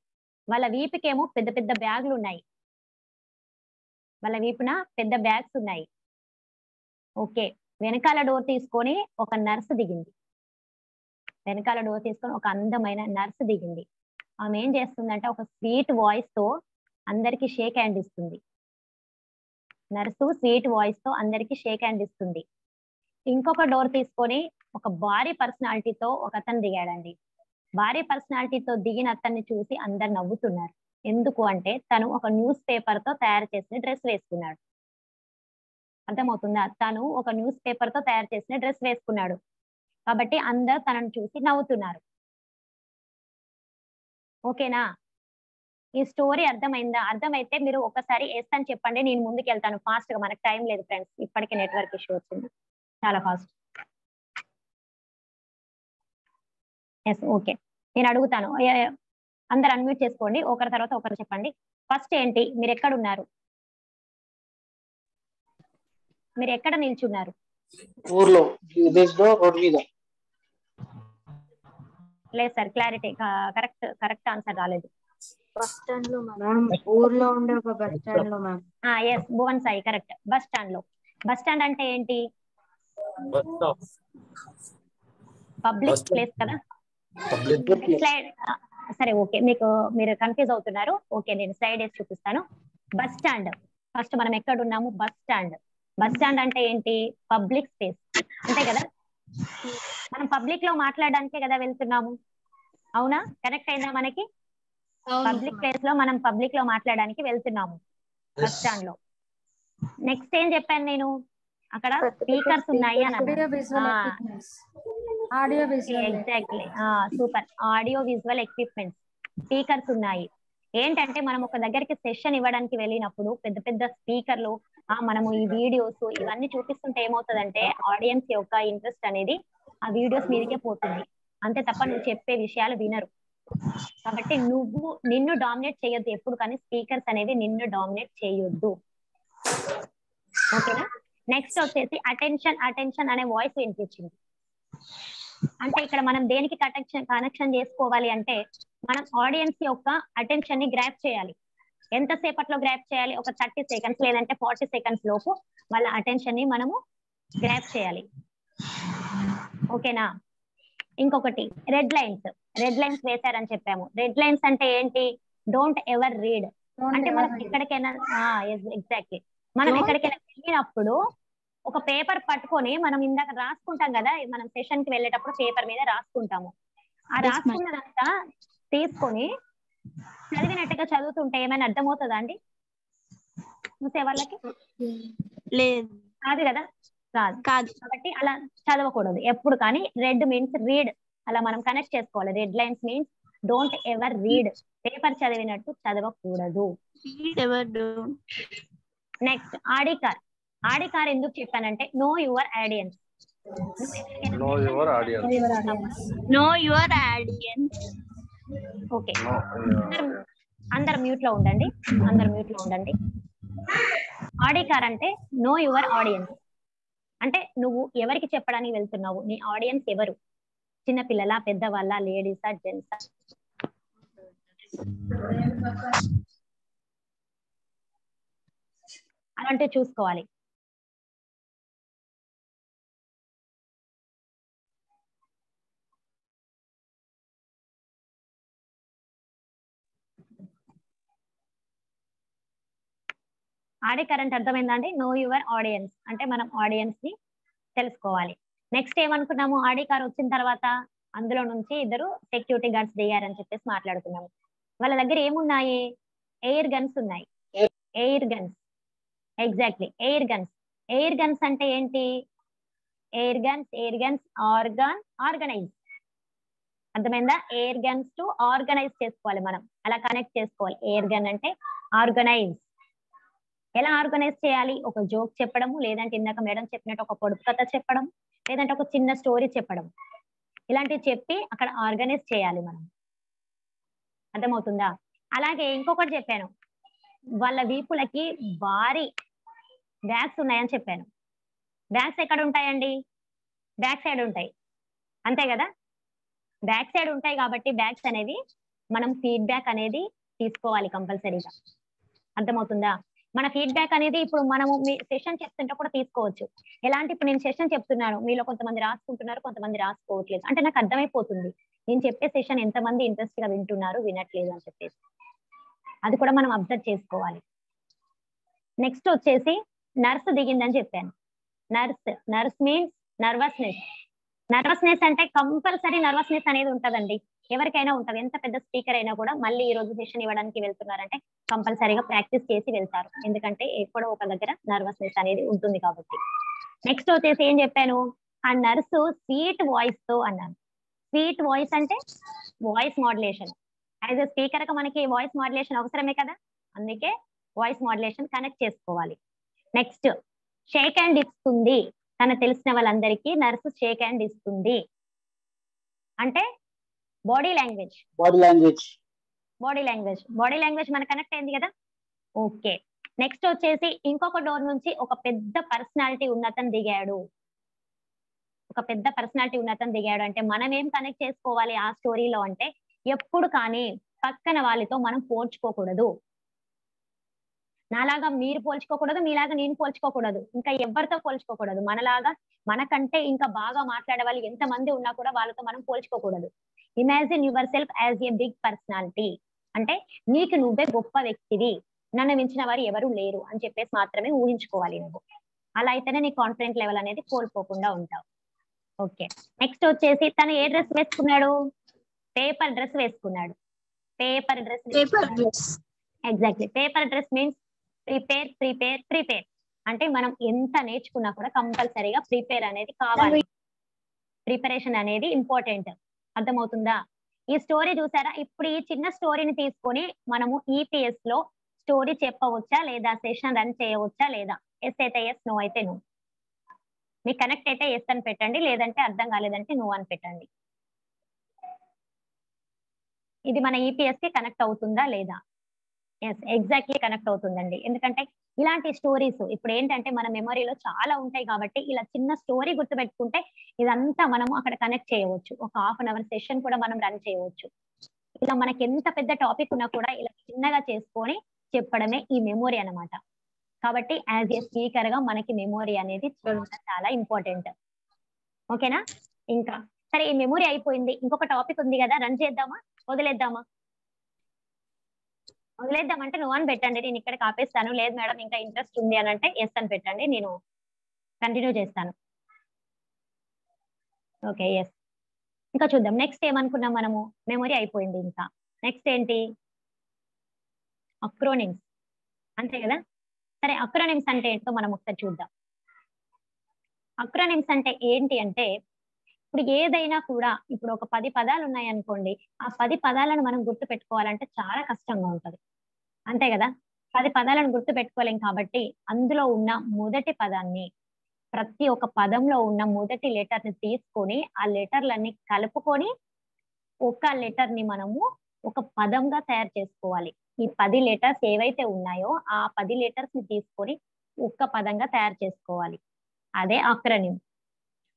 వాళ్ళ వీపుకేమో పెద్ద పెద్ద బ్యాగులు ఉన్నాయి. వాళ్ళ వీపున పెద్ద బ్యాగ్స్ ఉన్నాయి. ఓకే, వెనకాల డోర్ తీసుకొని ఒక నర్స్ దిగింది. వెనకాల డోర్ తీసుకొని ఒక అందమైన నర్స్ దిగింది. ఆమె ఏం చేస్తుందంటే ఒక స్వీట్ వాయిస్ తో అందరికి షేక్ హ్యాండ్ ఇస్తుంది. నర్సు స్వీట్ వాయిస్ తో అందరికి షేక్ హ్యాండ్ ఇస్తుంది. ఇంకొక డోర్ తీసుకొని ఒక భారీ పర్సనాలిటీతో ఒక అతను దిగాడండి. భారీ పర్సనాలిటీతో దిగిన అతన్ని చూసి అందరు నవ్వుతున్నారు. ఎందుకు అంటే తను ఒక న్యూస్ పేపర్ తో తయారు చేసిన డ్రెస్ వేసుకున్నాడు. అర్థమవుతుందా? తను ఒక న్యూస్ పేపర్ తో తయారు చేసిన డ్రెస్ వేసుకున్నాడు కాబట్టి అందరు తనను చూసి నవ్వుతున్నారు. ఓకేనా? ఈ స్టోరీ అర్థమైందా? అర్థమైతే మీరు ఒకసారి ఎస్ అని చెప్పండి, నేను ముందుకు వెళ్తాను ఫాస్ట్ గా. మనకు టైం లేదు ఫ్రెండ్స్, ఇప్పటికే నెట్వర్క్ ఇష్యూ వచ్చింది చాలా ఫాస్ట్. Yes, okay. నేను అడుగుతాను, అందరు అన్మ్యూట్ చేసుకోండి, ఒకరి తర్వాత ఒకరు చెప్పండి. ఫస్ట్ ఏంటి, మీరు ఎక్కడ ఉన్నారు? మీరు ఎక్కడ నిల్చున్నారు? ఊర్లో, విలేజ్ లో, రోడ్ మీద. లేదు సార్, క్లారిటీ కరెక్ట్ ఆన్సర్ రాలేదు. బస్ స్టాండ్ లో మ్యామ్, ఊర్లో ఉండే ఒక బస్ స్టాండ్ లో ma'am. Yes, Bhuvan Sai correct. Bus stand లో. బస్ స్టాండ్ అంటే ఏంటి? పబ్లిక్ ప్లేస్ కదా. స్లైడ్, సరే ఓకే, మీరు కన్ఫ్యూజ్ అవుతున్నారు. ఓకే, నేను స్లైడ్ వేసి చూపిస్తాను. బస్ స్టాండ్, ఫస్ట్ మనం ఎక్కడ ఉన్నాము? Bus stand. బస్ స్టాండ్ అంటే ఏంటి? పబ్లిక్ స్పేస్, అంతే కదా. మనం పబ్లిక్ లో మాట్లాడడానికే కదా వెళ్తున్నాము, అవునా? కరెక్ట్ అయిందా? మనకి పబ్లిక్ ప్లేస్ లో మనం పబ్లిక్ లో మాట్లాడడానికి వెళ్తున్నాము బస్ స్టాండ్ లో. నెక్స్ట్ ఏం చెప్పాను నేను? అక్కడ స్పీకర్స్ ఉన్నాయి అని. Exactly, super. Audio visual equipments, speakers ఉన్నాయి. ఏంటంటే మనం ఒక దగ్గరికి సెషన్ ఇవ్వడానికి వెళ్ళినప్పుడు పెద్ద పెద్ద స్పీకర్లు, మనము ఈ వీడియోస్ ఇవన్నీ చూపిస్తుంటే ఏమవుతుందంటే ఆడియన్స్ యొక్క ఇంట్రెస్ట్ అనేది ఆ వీడియోస్ మీదకే పోతుంది, అంతే తప్ప నువ్వు చెప్పే విషయాలు వినరు. కాబట్టి నిన్ను డామినేట్ చేయొద్దు ఎప్పుడు కానీ, స్పీకర్స్ అనేవి నిన్ను డామినేట్ చేయొద్దు. ఓకేనా? నెక్స్ట్ వచ్చేసి అటెన్షన్ అనే వాయిస్ వినిపించింది. అంటే ఇక్కడ మనం దేనికి కనెక్షన్ చేసుకోవాలి అంటే, మనం ఆడియన్స్ యొక్క అటెన్షన్ ని గ్రాప్ చేయాలి. ఎంతసేపట్లో గ్రాప్ చేయాలి? ఒక 30 సెకండ్స్ లేదంటే 40 సెకండ్స్ లోపు వాళ్ళ అటెన్షన్ ని మనము గ్రాప్ చేయాలి. ఓకేనా? ఇంకొకటి రెడ్ లైన్స్ వేశారని చెప్పాము. రెడ్ లైన్స్ అంటే ఏంటి? Don't ever read. అంటే మనం ఎక్కడికైనా, ఎగ్జాక్ట్లీ, మనం ఎక్కడికైనా వెళ్ళినప్పుడు ఒక పేపర్ పట్టుకొని మనం ఇందాక రాసుకుంటాం కదా, మనం సెషన్ కి వెళ్ళేటప్పుడు పేపర్ మీద రాసుకుంటాము. ఆ రాసుకున్నదంతా తీసుకొని చదివినట్టుగా చదువుతుంటే ఏమైనా అర్థమవుతుందా అండి చూసే వాళ్ళకి? లేదు. కాదు కదా, కాదు. కాబట్టి అలా చదవకూడదు ఎప్పుడు కానీ. రెడ్ మీన్స్ రీడ్, అలా మనం కనెక్ట్ చేసుకోవాలి. Red lines means don't ever read, paper చదివినట్టు చదవకూడదు. నెక్స్ట్ ఆడికార్ ఎందుకు చెప్పానంటే నో యువర్ ఆడియన్స్. ఓకే, అందరు మ్యూట్ లో ఉండండి. ఆడికార్ అంటే నో యువర్ ఆడియన్స్, అంటే నువ్వు ఎవరికి చెప్పడానికి వెళ్తున్నావు, నీ ఆడియన్స్ ఎవరు? చిన్నపిల్లల, పెద్దవాళ్ళ, లేడీసా, జెంట్సా? అలాంటివి చూసుకోవాలి. ఆడి కరెంట్ అర్థమైందా అండి? నో యువర్ ఆడియన్స్ అంటే మనం ఆడియన్స్ ని తెలుసుకోవాలి. నెక్స్ట్ ఏమనుకున్నాము? ఆడి కార్ వచ్చిన తర్వాత అందులో నుంచి ఇద్దరు సెక్యూరిటీ గార్డ్స్ దిగారని చెప్పేసి మాట్లాడుకున్నాము. వాళ్ళ దగ్గర ఏమున్నాయి? ఎయిర్ గన్స్ ఉన్నాయి. Air guns, exactly, air guns అంటే ఏంటి? ఎయిర్ గన్స్ ఆర్గనైజ్, అర్థమైందా? ఎయిర్ గన్స్ టు ఆర్గనైజ్ చేసుకోవాలి మనం, అలా కనెక్ట్ చేసుకోవాలి. ఎయిర్ గన్ అంటే ఆర్గనైజ్. ఎలా ఆర్గనైజ్ చేయాలి? ఒక జోక్ చెప్పడము, లేదంటే ఇందాక మేడం చెప్పినట్టు ఒక పొడుపు కథ చెప్పడం, లేదంటే ఒక చిన్న స్టోరీ చెప్పడం, ఇలాంటివి చెప్పి అక్కడ ఆర్గనైజ్ చేయాలి మనం. అర్థమవుతుందా? అలాగే ఇంకొకటి చెప్పాను, వాళ్ళ వీపులకి భారీ బ్యాగ్స్ ఉన్నాయని చెప్పాను. బ్యాగ్స్ ఎక్కడ ఉంటాయండి? బ్యాక్ సైడ్ ఉంటాయి, అంతే కదా. బ్యాక్ సైడ్ ఉంటాయి కాబట్టి బ్యాగ్స్ అనేవి మనం ఫీడ్బ్యాక్ అనేది తీసుకోవాలి కంపల్సరీగా. అర్థమవుతుందా? మన ఫీడ్బ్యాక్ అనేది ఇప్పుడు మనము మీ సెషన్ చెప్తుంటే కూడా తీసుకోవచ్చు. ఎలాంటి, ఇప్పుడు నేను సెషన్ చెప్తున్నాను, మీలో కొంతమంది రాసుకుంటున్నారు, కొంతమంది రాసుకోవట్లేదు, అంటే నాకు అర్థమైపోతుంది నేను చెప్పే సెషన్ ఎంతమంది ఇంట్రెస్ట్ గా వింటున్నారు, వినట్లేదు అని చెప్పేసి. అది కూడా మనం అబ్జర్వ్ చేసుకోవాలి. నెక్స్ట్ వచ్చేసి నర్స్ దిగిందని చెప్పాను. Nurse means nervousness. నర్వస్నెస్ అంటే కంపల్సరీ నర్వస్నెస్ అనేది ఉంటదండి, ఎవరికైనా ఉంటది. ఎంత పెద్ద స్పీకర్ అయినా కూడా మళ్ళీ ఈ రోజు సెషన్ ఇవ్వడానికి వెళ్తున్నారంటే కంపల్సరీగా ప్రాక్టీస్ చేసి వెళ్తారు, ఎందుకంటే ఎక్కడో ఒక దగ్గర నర్వస్నెస్ అనేది ఉంటుంది కాబట్టి. నెక్స్ట్ వచ్చేసి ఏం చెప్పాను, ఆ నర్సు స్వీట్ వాయిస్ తో అన్నాను. స్వీట్ వాయిస్ అంటే voice modulation. As a speaker గా మనకి వాయిస్ మాడ్యులేషన్ అవసరమే కదా, అందుకే వాయిస్ మాడ్యులేషన్ కనెక్ట్ చేసుకోవాలి. నెక్స్ట్ షేక్ హ్యాండ్ ఇస్తుంది, తన తెలిసిన వాళ్ళందరికీ నర్సు షేక్ హ్యాండ్ ఇస్తుంది అంటే body language. Body language body language body language మనకు కనెక్ట్ అయింది కదా. ఓకే, నెక్స్ట్ వచ్చేసి ఇంకొక డోర్ నుంచి ఒక పెద్ద పర్సనాలిటీ ఉన్నతను దిగాడు. ఒక పెద్ద పర్సనాలిటీ ఉన్నతను దిగాడు అంటే మనం ఏం కనెక్ట్ చేసుకోవాలి ఆ స్టోరీలో అంటే, ఎప్పుడు కానీ పక్కన వాళ్ళతో మనం పోల్చుకోకూడదు. నాలాగా మీరు పోల్చుకోకూడదు, మీలాగా నేను పోల్చుకోకూడదు, ఇంకా ఎవరితో పోల్చుకోకూడదు. మనలాగా మనకంటే ఇంకా బాగా మాట్లాడే వాళ్ళు ఎంతమంది ఉన్నా కూడా వాళ్ళతో మనం పోల్చుకోకూడదు. Imagine yourself as a big personality అంటే నీకు నువ్వే గొప్ప వ్యక్తివి, నన్ను మించిన వారు ఎవరు లేరు అని చెప్పేసి మాత్రమే ఊహించుకోవాలి నువ్వు. అలా అయితేనే నీ కాన్ఫిడెంట్ లెవెల్ అనేది కోల్పోకుండా ఉంటావు. ఓకే, నెక్స్ట్ వచ్చేసి తను ఏ డ్రెస్ వేసుకున్నాడు, పేపర్ డ్రెస్ వేసుకున్నాడు. Paper dress exactly, paper dress means prepare prepare prepare అంటే మనం ఎంత నేర్చుకున్నా కూడా కంపల్సరీగా ప్రిపేర్ అనేది కావాలి. ప్రిపరేషన్ అనేది ఇంపార్టెంట్, అర్థమవుతుందా? ఈ స్టోరీ చూసారా, ఇప్పుడు ఈ చిన్న స్టోరీని తీసుకొని మనము ఈపీఎస్ లో స్టోరీ చెప్పవచ్చా లేదా, సెషన్ రన్ చేయవచ్చా లేదా? ఎస్ అయితే ఎస్, నో అయితే నో. మీకు కనెక్ట్ అయితే ఎస్ అని పెట్టండి, లేదంటే అర్థం కాలేదంటే నో అని పెట్టండి. ఇది మన ఈపీఎస్ కి కనెక్ట్ అవుతుందా లేదా? ఎస్, ఎగ్జాక్ట్లీ కనెక్ట్ అవుతుందండి. ఎందుకంటే ఇలాంటి స్టోరీస్ ఇప్పుడు ఏంటంటే మన మెమరీలో చాలా ఉంటాయి కాబట్టి ఇలా చిన్న స్టోరీ గుర్తుపెట్టుకుంటే ఇదంతా మనము అక్కడ కనెక్ట్ చేయవచ్చు. ఒక హాఫ్ అన్ అవర్ సెషన్ కూడా మనం రన్ చేయవచ్చు. ఇలా మనకి ఎంత పెద్ద టాపిక్ ఉన్నా కూడా ఇలా చిన్నగా చేసుకొని చెప్పడమే ఈ మెమొరీ అన్నమాట. కాబట్టి యాజ్ ఏ స్పీకర్ గా మనకి మెమొరీ అనేది చాలా చాలా ఇంపార్టెంట్. ఓకేనా? ఇంకా సరే, ఈ మెమొరీ అయిపోయింది, ఇంకొక టాపిక్ ఉంది కదా, రన్ చేద్దామా వదిలేద్దామా? వదిలేద్దామంటే నువ్వు అని పెట్టండి, నేను ఇక్కడ ఆపేస్తాను. లేదు మేడం ఇంకా ఇంట్రెస్ట్ ఉంది అని అంటే ఎస్ అని పెట్టండి, నేను కంటిన్యూ చేస్తాను. Okay, yes. ఇంకా చూద్దాం నెక్స్ట్ ఏమనుకున్నాం మనము, మెమొరీ అయిపోయింది. ఇంకా నెక్స్ట్ ఏంటి, అక్రోనిమ్స్, అంతే కదా? సరే, అక్రోనిమ్స్ అంటే ఏంటో మనం ఒకసారి చూద్దాం. అక్రోనిమ్స్ అంటే ఏంటి అంటే, ఇప్పుడు ఏదైనా కూడా ఇప్పుడు ఒక 10 పదాలు ఉన్నాయి అనుకోండి, ఆ 10 పదాలను మనం గుర్తు పెట్టుకోవాలంటే చాలా కష్టంగా ఉంటది, అంతే కదా? 10 పదాలను గుర్తు పెట్టుకోలేం కాబట్టి అందులో ఉన్న మొదటి పదాన్ని, ప్రతి ఒక్క పదంలో ఉన్న మొదటి లెటర్ ని తీసుకొని ఆ లెటర్లన్నీ కలుపుకొని ఒక లెటర్ ని మనము ఒక పదంగా తయారు చేసుకోవాలి. ఈ 10 లెటర్స్ ఏవైతే ఉన్నాయో ఆ 10 లెటర్స్ ని తీసుకొని ఒక్క పదంగా తయారు చేసుకోవాలి. అదే అక్రోనిమ్.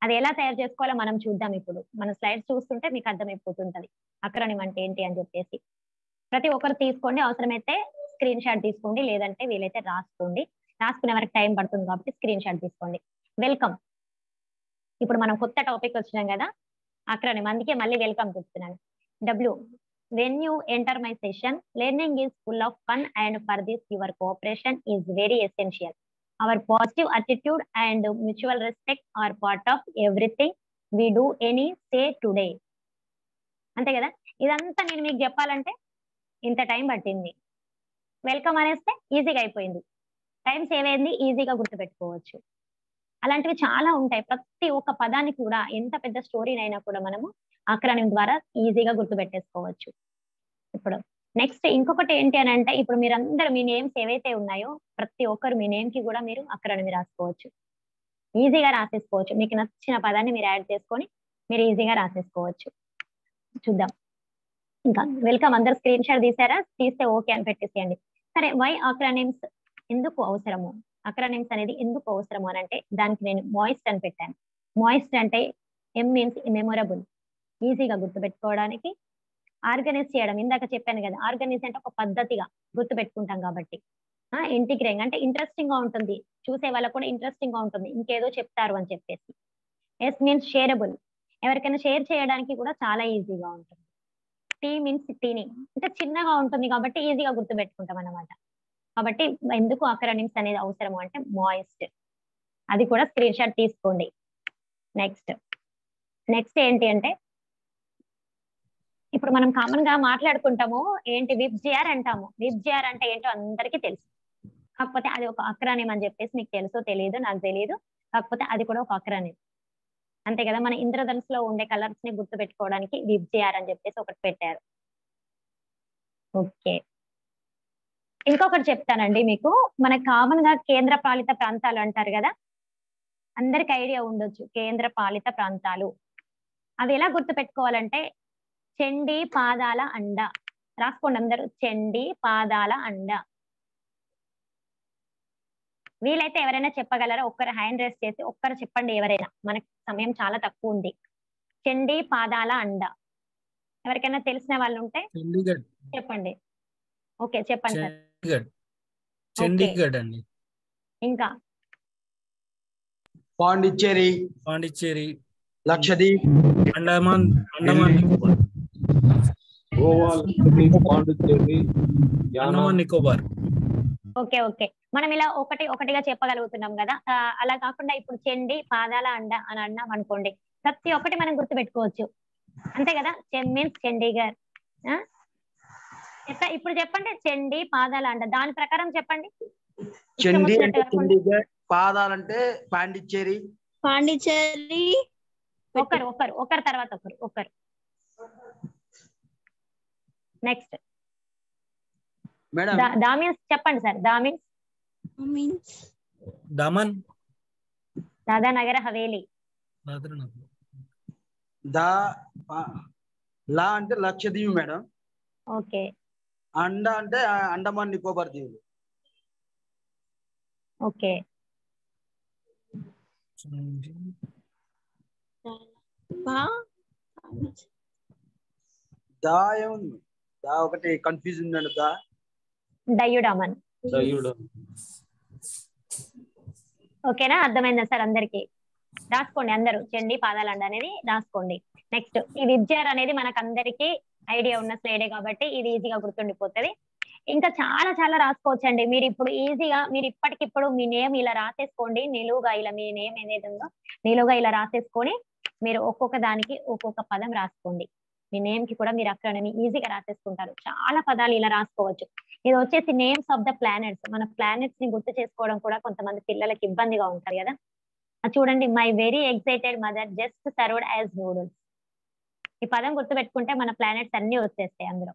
అది ఎలా తయారు చేసుకోవాలో మనం చూద్దాం. ఇప్పుడు మన స్లైడ్స్ చూస్తుంటే మీకు అర్థమైపోతుంటది అక్రోనిమ్ అంటే ఏంటి అని చెప్పేసి. ప్రతి ఒక్కరు తీసుకోండి, అవసరమైతే స్క్రీన్ షాట్ తీసుకోండి, లేదంటే వీలైతే రాసుకోండి. రాసుకునే వరకు టైం పడుతుంది కాబట్టి స్క్రీన్ షాట్ తీసుకోండి. వెల్కమ్. ఇప్పుడు మనం కొత్త టాపిక్ వచ్చినాం కదా, అక్రోనిమ్, అందుకే మళ్ళీ వెల్కమ్ చెప్తున్నాను. డబ్ల్యూ, when you enter my session, learning is full of fun and for this your cooperation is very essential. Our positive attitude and mutual respect are part of everything we do any say today. అంతే కదా? ఇదంతా నేను మీకు చెప్పాలంటే ఇంత time పట్టింది. Welcome అనేస్తే ఈజీగా అయిపోయింది, టైం సేవ్ అయింది, ఈజీగా గుర్తుపెట్టుకోవచ్చు. అలాంటివి చాలా ఉంటాయి. ప్రతి ఒక్క పదాన్ని కూడా ఎంత పెద్ద స్టోరీనైనా కూడా మనము అక్రోనిమ్ ద్వారా ఈజీగా గుర్తుపెట్టేసుకోవచ్చు. ఇప్పుడు నెక్స్ట్ ఇంకొకటి ఏంటి అని అంటే, ఇప్పుడు మీరందరూ మీ నేమ్స్ ఏవైతే ఉన్నాయో ప్రతి ఒక్కరు మీ నేమ్ కి కూడా మీరు అక్రోనిమ్ రాసుకోవచ్చు, ఈజీగా రాసేసుకోవచ్చు. మీకు నచ్చిన పదాన్ని మీరు యాడ్ చేసుకొని మీరు ఈజీగా రాసేసుకోవచ్చు. చూద్దాం. ఇంకా వెల్కమ్ అందరు స్క్రీన్ షాట్ తీసారా? తీస్తే ఓకే అని పెట్టేసేయండి. సరే, వై అక్రోనిమ్స్ ఎందుకు అవసరము, అక్రోనిమ్స్ అనేది ఎందుకు అవసరము అని అంటే దానికి నేను మాయిస్ట్ అని పెట్టాను. మాయిస్ట్ అంటే ఎం మీన్స్ మెమొరబుల్, ఈజీగా గుర్తుపెట్టుకోవడానికి. ఆర్గనైజ్ చేయడం, ఇందాక చెప్పాను కదా, ఆర్గనైజ్ అంటే ఒక పద్ధతిగా గుర్తుపెట్టుకుంటాం కాబట్టి. ఇంటిగ్రేటింగ్ అంటే ఇంట్రెస్టింగ్ గా ఉంటుంది, చూసే వాళ్ళకు కూడా ఇంట్రెస్టింగ్ గా ఉంటుంది, ఇంకేదో చెప్తారు అని చెప్పేసి. ఎస్ మీన్స్ షేరబుల్, ఎవరికైనా షేర్ చేయడానికి కూడా చాలా ఈజీగా ఉంటుంది. టీ మీన్స్ టీని, అంటే చిన్నగా ఉంటుంది కాబట్టి ఈజీగా గుర్తుపెట్టుకుంటాం అన్నమాట. కాబట్టి ఎందుకు అక్రోనిమ్స్ అనేది అవసరము అంటే మాయిస్ట్, అది కూడా స్క్రీన్ షాట్ తీసుకోండి. నెక్స్ట్ నెక్స్ట్ ఏంటి అంటే ఇప్పుడు మనం కామన్ గా మాట్లాడుకుంటాము ఏంటి విబ్జిఆర్ అంటాము. విబ్జిఆర్ అంటే ఏంటో అందరికీ తెలుసు, కాకపోతే అది ఒక అక్రానిమ్ అని చెప్పేసి మీకు తెలుసో తెలియదు, నాకు తెలియదు. కాకపోతే అది కూడా ఒక అక్రానిమ్, అంతే కదా. మన ఇంద్రధనుసులో ఉండే కలర్స్ ని గుర్తు పెట్టుకోవడానికి విబ్జిఆర్ అని చెప్పేసి ఒకటి పెట్టారు. ఓకే, ఇంకొకటి చెప్తానండి మీకు. మన కామన్ గా కేంద్ర పాలిత ప్రాంతాలు అంటారు కదా, అందరికి ఐడియా ఉండొచ్చు కేంద్ర పాలిత ప్రాంతాలు. అవి ఎలా గుర్తు పెట్టుకోవాలంటే చండీ పాదాల అండ. రాసుకోండి అందరూ, చండీ పాదాల అండ. వీలైతే ఎవరైనా చెప్పగలరా? ఒక్కరు హ్యాండ్ రేస్ చేసి ఒక్కరు చెప్పండి ఎవరైనా, మనకి సమయం చాలా తక్కువ ఉంది. చండీ పాదాల అండ ఎవరికైనా తెలిసిన వాళ్ళు ఉంటే చండీగఢ్. చెప్పండి. ఓకే చెప్పండి సార్. చండీగఢ్. చండీగఢ్ అండి. ఇంకా పాండిచ్చేరి, పాండిచ్చేరి, లక్షద్వీప్, అండమాన్ నికోబార్. గోవా, పాండిచ్చేరి, అండమాన్ నికోబార్. ఓకే ఓకే, మనం ఇలా ఒకటి ఒకటిగా చెప్పగలుగుతున్నాం కదా. అలా కాకుండా ఇప్పుడు చండి పాదాల అండ అని అన్నాం అనుకోండి, ప్రతి ఒక్కటి మనం గుర్తు పెట్టుకోవచ్చు, అంతే కదా. మీన్స్ చండీగఢ్. ఇప్పుడు చెప్పండి చండి పాదాల అండ, దాని ప్రకారం చెప్పండి. చండీ అంటే చండీగఢ్, పాదాలంటే పాండిచ్చేరి. పాండిచ్చేరి. ఒకరు తర్వాత ఒకరు. నెక్స్ట్ మేడం దామిన్స్ చెప్పండి సార్. దామిన్స్ దమన్, దాదా నగర హవేలీ. లా అంటే లక్షద్వీప్ మేడం. ఓకే. అండ అంటే అండమాన్ నికోబార్ దీవులు. ఓకే. దా ఏముంది, దా ఒకటి కన్ఫ్యూజ్ ఉందండి. దా డయ్యుడమన్. ఓకేనా, అర్థమైందా సార్ అందరికి? రాసుకోండి అందరూ, చండి పాదాలండ అనేది రాసుకోండి. నెక్స్ట్ ఈ విబ్జిఆర్ అనేది మనకు అందరికి ఐడియా ఉన్న స్లైడే కాబట్టి ఇది ఈజీగా గుర్తుండిపోతుంది. ఇంకా చాలా చాలా రాసుకోవచ్చండి. మీరు ఇప్పుడు ఈజీగా మీరు ఇప్పటికిప్పుడు మీ నేమ్ ఇలా రాసేసుకోండి, నిలువుగా ఇలా మీ నేమ్ ఏదైతే ఉందో నిలువుగా ఇలా రాసేసుకొని మీరు ఒక్కొక్క దానికి ఒక్కొక్క పదం రాసుకోండి. మీ నేమ్ కి కూడా మీరు అక్కడ ఈజీగా రాసేసుకుంటారు. చాలా పదాలు ఇలా రాసుకోవచ్చు. ఇది వచ్చేసి నేమ్స్ ఆఫ్ ద ప్లానెట్స్. మన ప్లానెట్స్ ని గుర్తు చేసుకోవడం కూడా కొంతమంది పిల్లలకి ఇబ్బందిగా ఉంటారు కదా. చూడండి, my very excited mother just served as noodles. ఈ పదం గుర్తు పెట్టుకుంటే మన ప్లానెట్స్ అన్ని వచ్చేస్తాయి అందులో.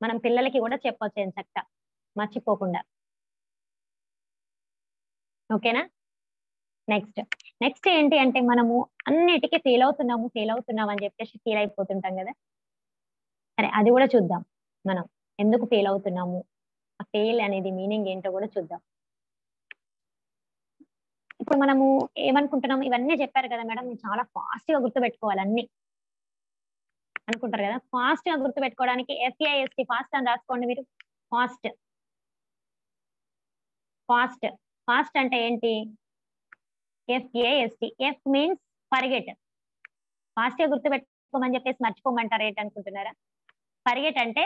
మనం పిల్లలకి కూడా చెప్పొచ్చు ఎంచక్కా మర్చిపోకుండా. ఓకేనా. నెక్స్ట్ ఏంటి అంటే మనము అన్నిటికీ ఫెయిల్ అవుతున్నాము అని చెప్పేసి ఫీల్ అయిపోతుంటాం కదా. సరే, అది కూడా చూద్దాం. మనం ఎందుకు ఫెయిల్ అవుతున్నాము, ఆ ఫెయిల్ అనేది మీనింగ్ ఏంటో కూడా చూద్దాం. ఇప్పుడు మనము ఏమనుకుంటున్నాము, ఇవన్నీ చెప్పారు కదా మేడం, మీరు చాలా ఫాస్ట్ గా గుర్తుపెట్టుకోవాలి అన్ని అనుకుంటారు కదా. ఫాస్ట్ గా గుర్తుపెట్టుకోవడానికి FAST ఫాస్ట్ అని రాసుకోండి మీరు. ఫాస్ట్ అంటే ఏంటి? FAST. F మీన్స్ పరిగెట్. ఫాస్ట్ గా గుర్తుపెట్టుకోమని చెప్పేసి మర్చిపోమంటారు ఏంటనుకుంటున్నారా? పరిగెట్ అంటే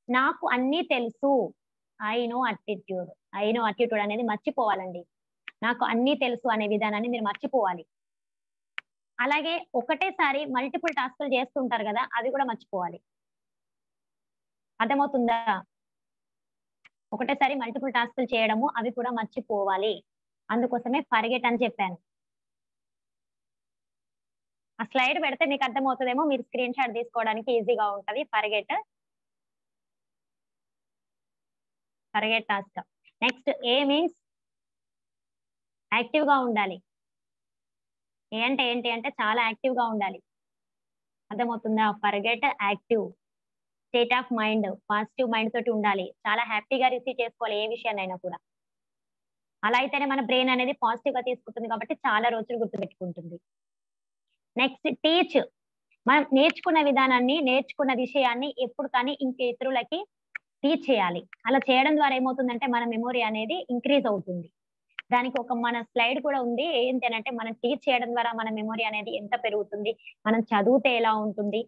నాకు అన్నీ తెలుసు, ఐ నో అటిట్యూడ్ అనేది మర్చిపోవాలండి. నాకు అన్నీ తెలుసు అనే విధానాన్ని మీరు మర్చిపోవాలి. అలాగే ఒకటేసారి మల్టిపుల్ టాస్కులు చేస్తుంటారు కదా, అది కూడా మర్చిపోవాలి. అర్థమవుతుందా? ఒకటేసారి మల్టిపుల్ టాస్కులు చేయడము అవి కూడా మర్చిపోవాలి. అందుకోసమే ఫర్గెట్ అని చెప్పాను. ఆ స్లైడ్ పెడితే మీకు అర్థమవుతుందేమో, మీరు స్క్రీన్ షాట్ తీసుకోవడానికి ఈజీగా ఉంటది. Forget task. నెక్స్ట్ ఏ మీన్స్ యాక్టివ్ గా ఉండాలి. ఏ అంటే ఏంటి అంటే చాలా యాక్టివ్ గా ఉండాలి. అర్థమవుతుందా? Forget active. State of mind positive mind తోటి ఉండాలి. చాలా హ్యాపీగా రిసీవ్ చేసుకోవాలి ఏ విషయాన్నైనా కూడా. అలా అయితేనే మన బ్రెయిన్ అనేది పాజిటివ్ గా తీసుకుంటుంది కాబట్టి చాలా రోజులు గుర్తుపెట్టుకుంటుంది. Next teach. మనం నేర్చుకున్న విధానాన్ని, నేర్చుకున్న విషయాన్ని ఎప్పుడు కానీ ఇంక ఇతరులకి టీచ్ చేయాలి. అలా చేయడం ద్వారా ఏమవుతుందంటే మన మెమొరీ అనేది ఇంక్రీజ్ అవుతుంది. దానికి ఒక మన స్లైడ్ కూడా ఉంది. ఏంటి అంటే మనం టీచ్ చేయడం ద్వారా మన మెమొరీ అనేది ఎంత పెరుగుతుంది, మనం చదివితే ఎలా ఉంటుంది,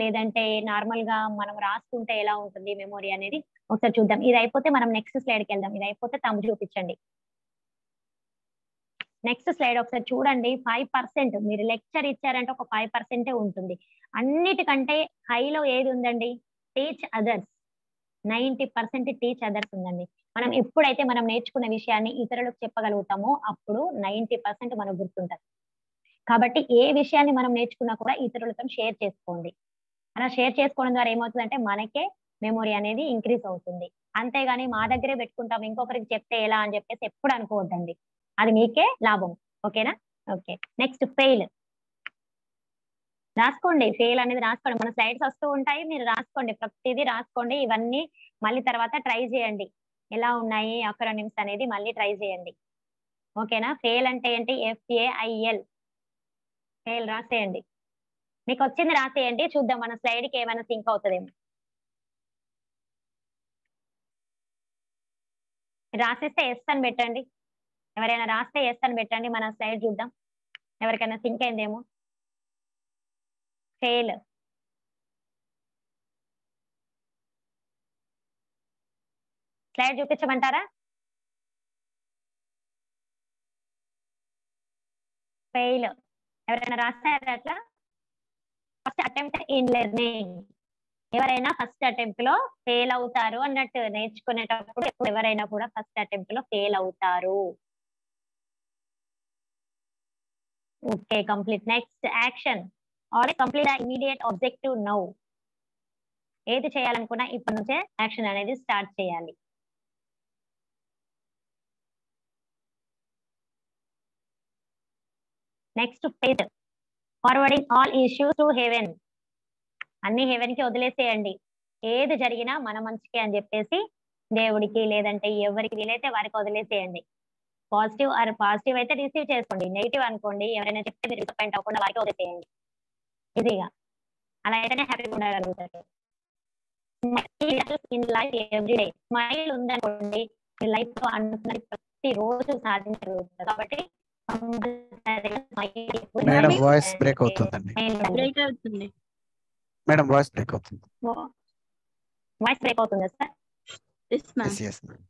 లేదంటే నార్మల్ గా మనం రాసుకుంటే ఎలా ఉంటుంది మెమొరీ అనేది ఒకసారి చూద్దాం. ఇది అయిపోతే మనం నెక్స్ట్ స్లైడ్కి వెళ్దాం. ఇది అయిపోతే తమ్ము చూపించండి. నెక్స్ట్ స్లైడ్ ఒకసారి చూడండి. 5% మీరు లెక్చర్ ఇచ్చారంటే ఒక 5% ఉంటుంది. అన్నిటికంటే హైలో ఏది ఉందండి? Teach others. 90% టీచ్ అదర్స్ ఉందండి. మనం ఎప్పుడైతే మనం నేర్చుకున్న విషయాన్ని ఇతరులకు చెప్పగలుగుతామో అప్పుడు 90% మనకు గుర్తుంటది. కాబట్టి ఏ విషయాన్ని మనం నేర్చుకున్నా కూడా ఇతరులతో షేర్ చేసుకోండి. అలా షేర్ చేసుకోవడం ద్వారా ఏమవుతుందంటే మనకే మెమొరీ అనేది ఇంక్రీజ్ అవుతుంది. అంతేగాని మా దగ్గరే పెట్టుకుంటాం ఇంకొకరికి చెప్తే ఎలా అని చెప్పేసి ఎప్పుడు అనుకోవద్దండి. అది మీకే లాభం. ఓకేనా? ఓకే. Next fail. రాసుకోండి. ఫెయిల్ అనేది రాసుకోండి. మన స్లైడ్స్ వస్తూ ఉంటాయి. మీరు రాసుకోండి. ప్రతిదీ రాసుకోండి. ఇవన్నీ మళ్ళీ తర్వాత ట్రై చేయండి. ఎలా ఉన్నాయి అక్రోనిమ్స్ అనేది మళ్ళీ ట్రై చేయండి. ఓకేనా? ఫెయిల్ అంటే ఏంటి? FAIL. ఫెయిల్ రాసేయండి. మీకు వచ్చింది రాసేయండి. చూద్దాం మన స్లైడ్ కి ఏమైనా సింక్ అవుతుందేమో. రాసేస్తే ఎస్ అని పెట్టండి. ఎవరైనా రాస్తే ఎస్ అని పెట్టండి. మన స్లైడ్ చూద్దాం ఎవరికైనా సింక్ అయిందేమో. ఫెయిల్. స్లైడ్ చూపించమంటారా? ఫెయిల్ ఎవరైనా రాస్తారా అట్లా? First attempt in learning. ఎవరైనా ఫస్ట్ అటెంప్ట్ లో ఫెయిల్ అవుతారు అన్నట్టు. నేర్చుకునేటప్పుడు ఎవరైనా కూడా ఫస్ట్ అటెంప్ట్ లో ఫెయిల్ అవుతారు. Okay, complete. Next action. Already complete immediate objective now. ఏది చేయాలనుకున్నా ఇప్పటి నుంచే యాక్షన్ అనేది స్టార్ట్ చేయాలి. Next faith. Forwarding all issues to heaven. అన్ని హెవెన్ కి వదిలేసేయండి. ఏది జరిగినా మన మంచికి అని చెప్పేసి దేవుడికి లేదంటే ఎవరికి వీలైతే వారికి వదిలేసేయండి. పాజిటివ్ అయితే రిసీవ్ చేసుకోండి. నెగిటివ్ అనుకోండి ఎవరైనా చెప్తే మీరు డిసప్పాయింట్ అవ్వకుండా వారికి వదిలేసేయండి ఈజీగా. అలా అయితేనే హ్యాపీగా ఉండగలుగుతారు. In life everyday. స్మైల్ ఉందనుకోండి మీ లైఫ్ లో అనుకున్నది ప్రతి రోజు సాధించగలుగుతారు. కాబట్టి మేడం వాయిస్ బ్రేక్ అవుతుందండి. మేడం వాయిస్ బ్రేక్ అవుతుంది. వాయిస్ బ్రేక్ అవుతుందా సార్? Yes, yes, ma'am.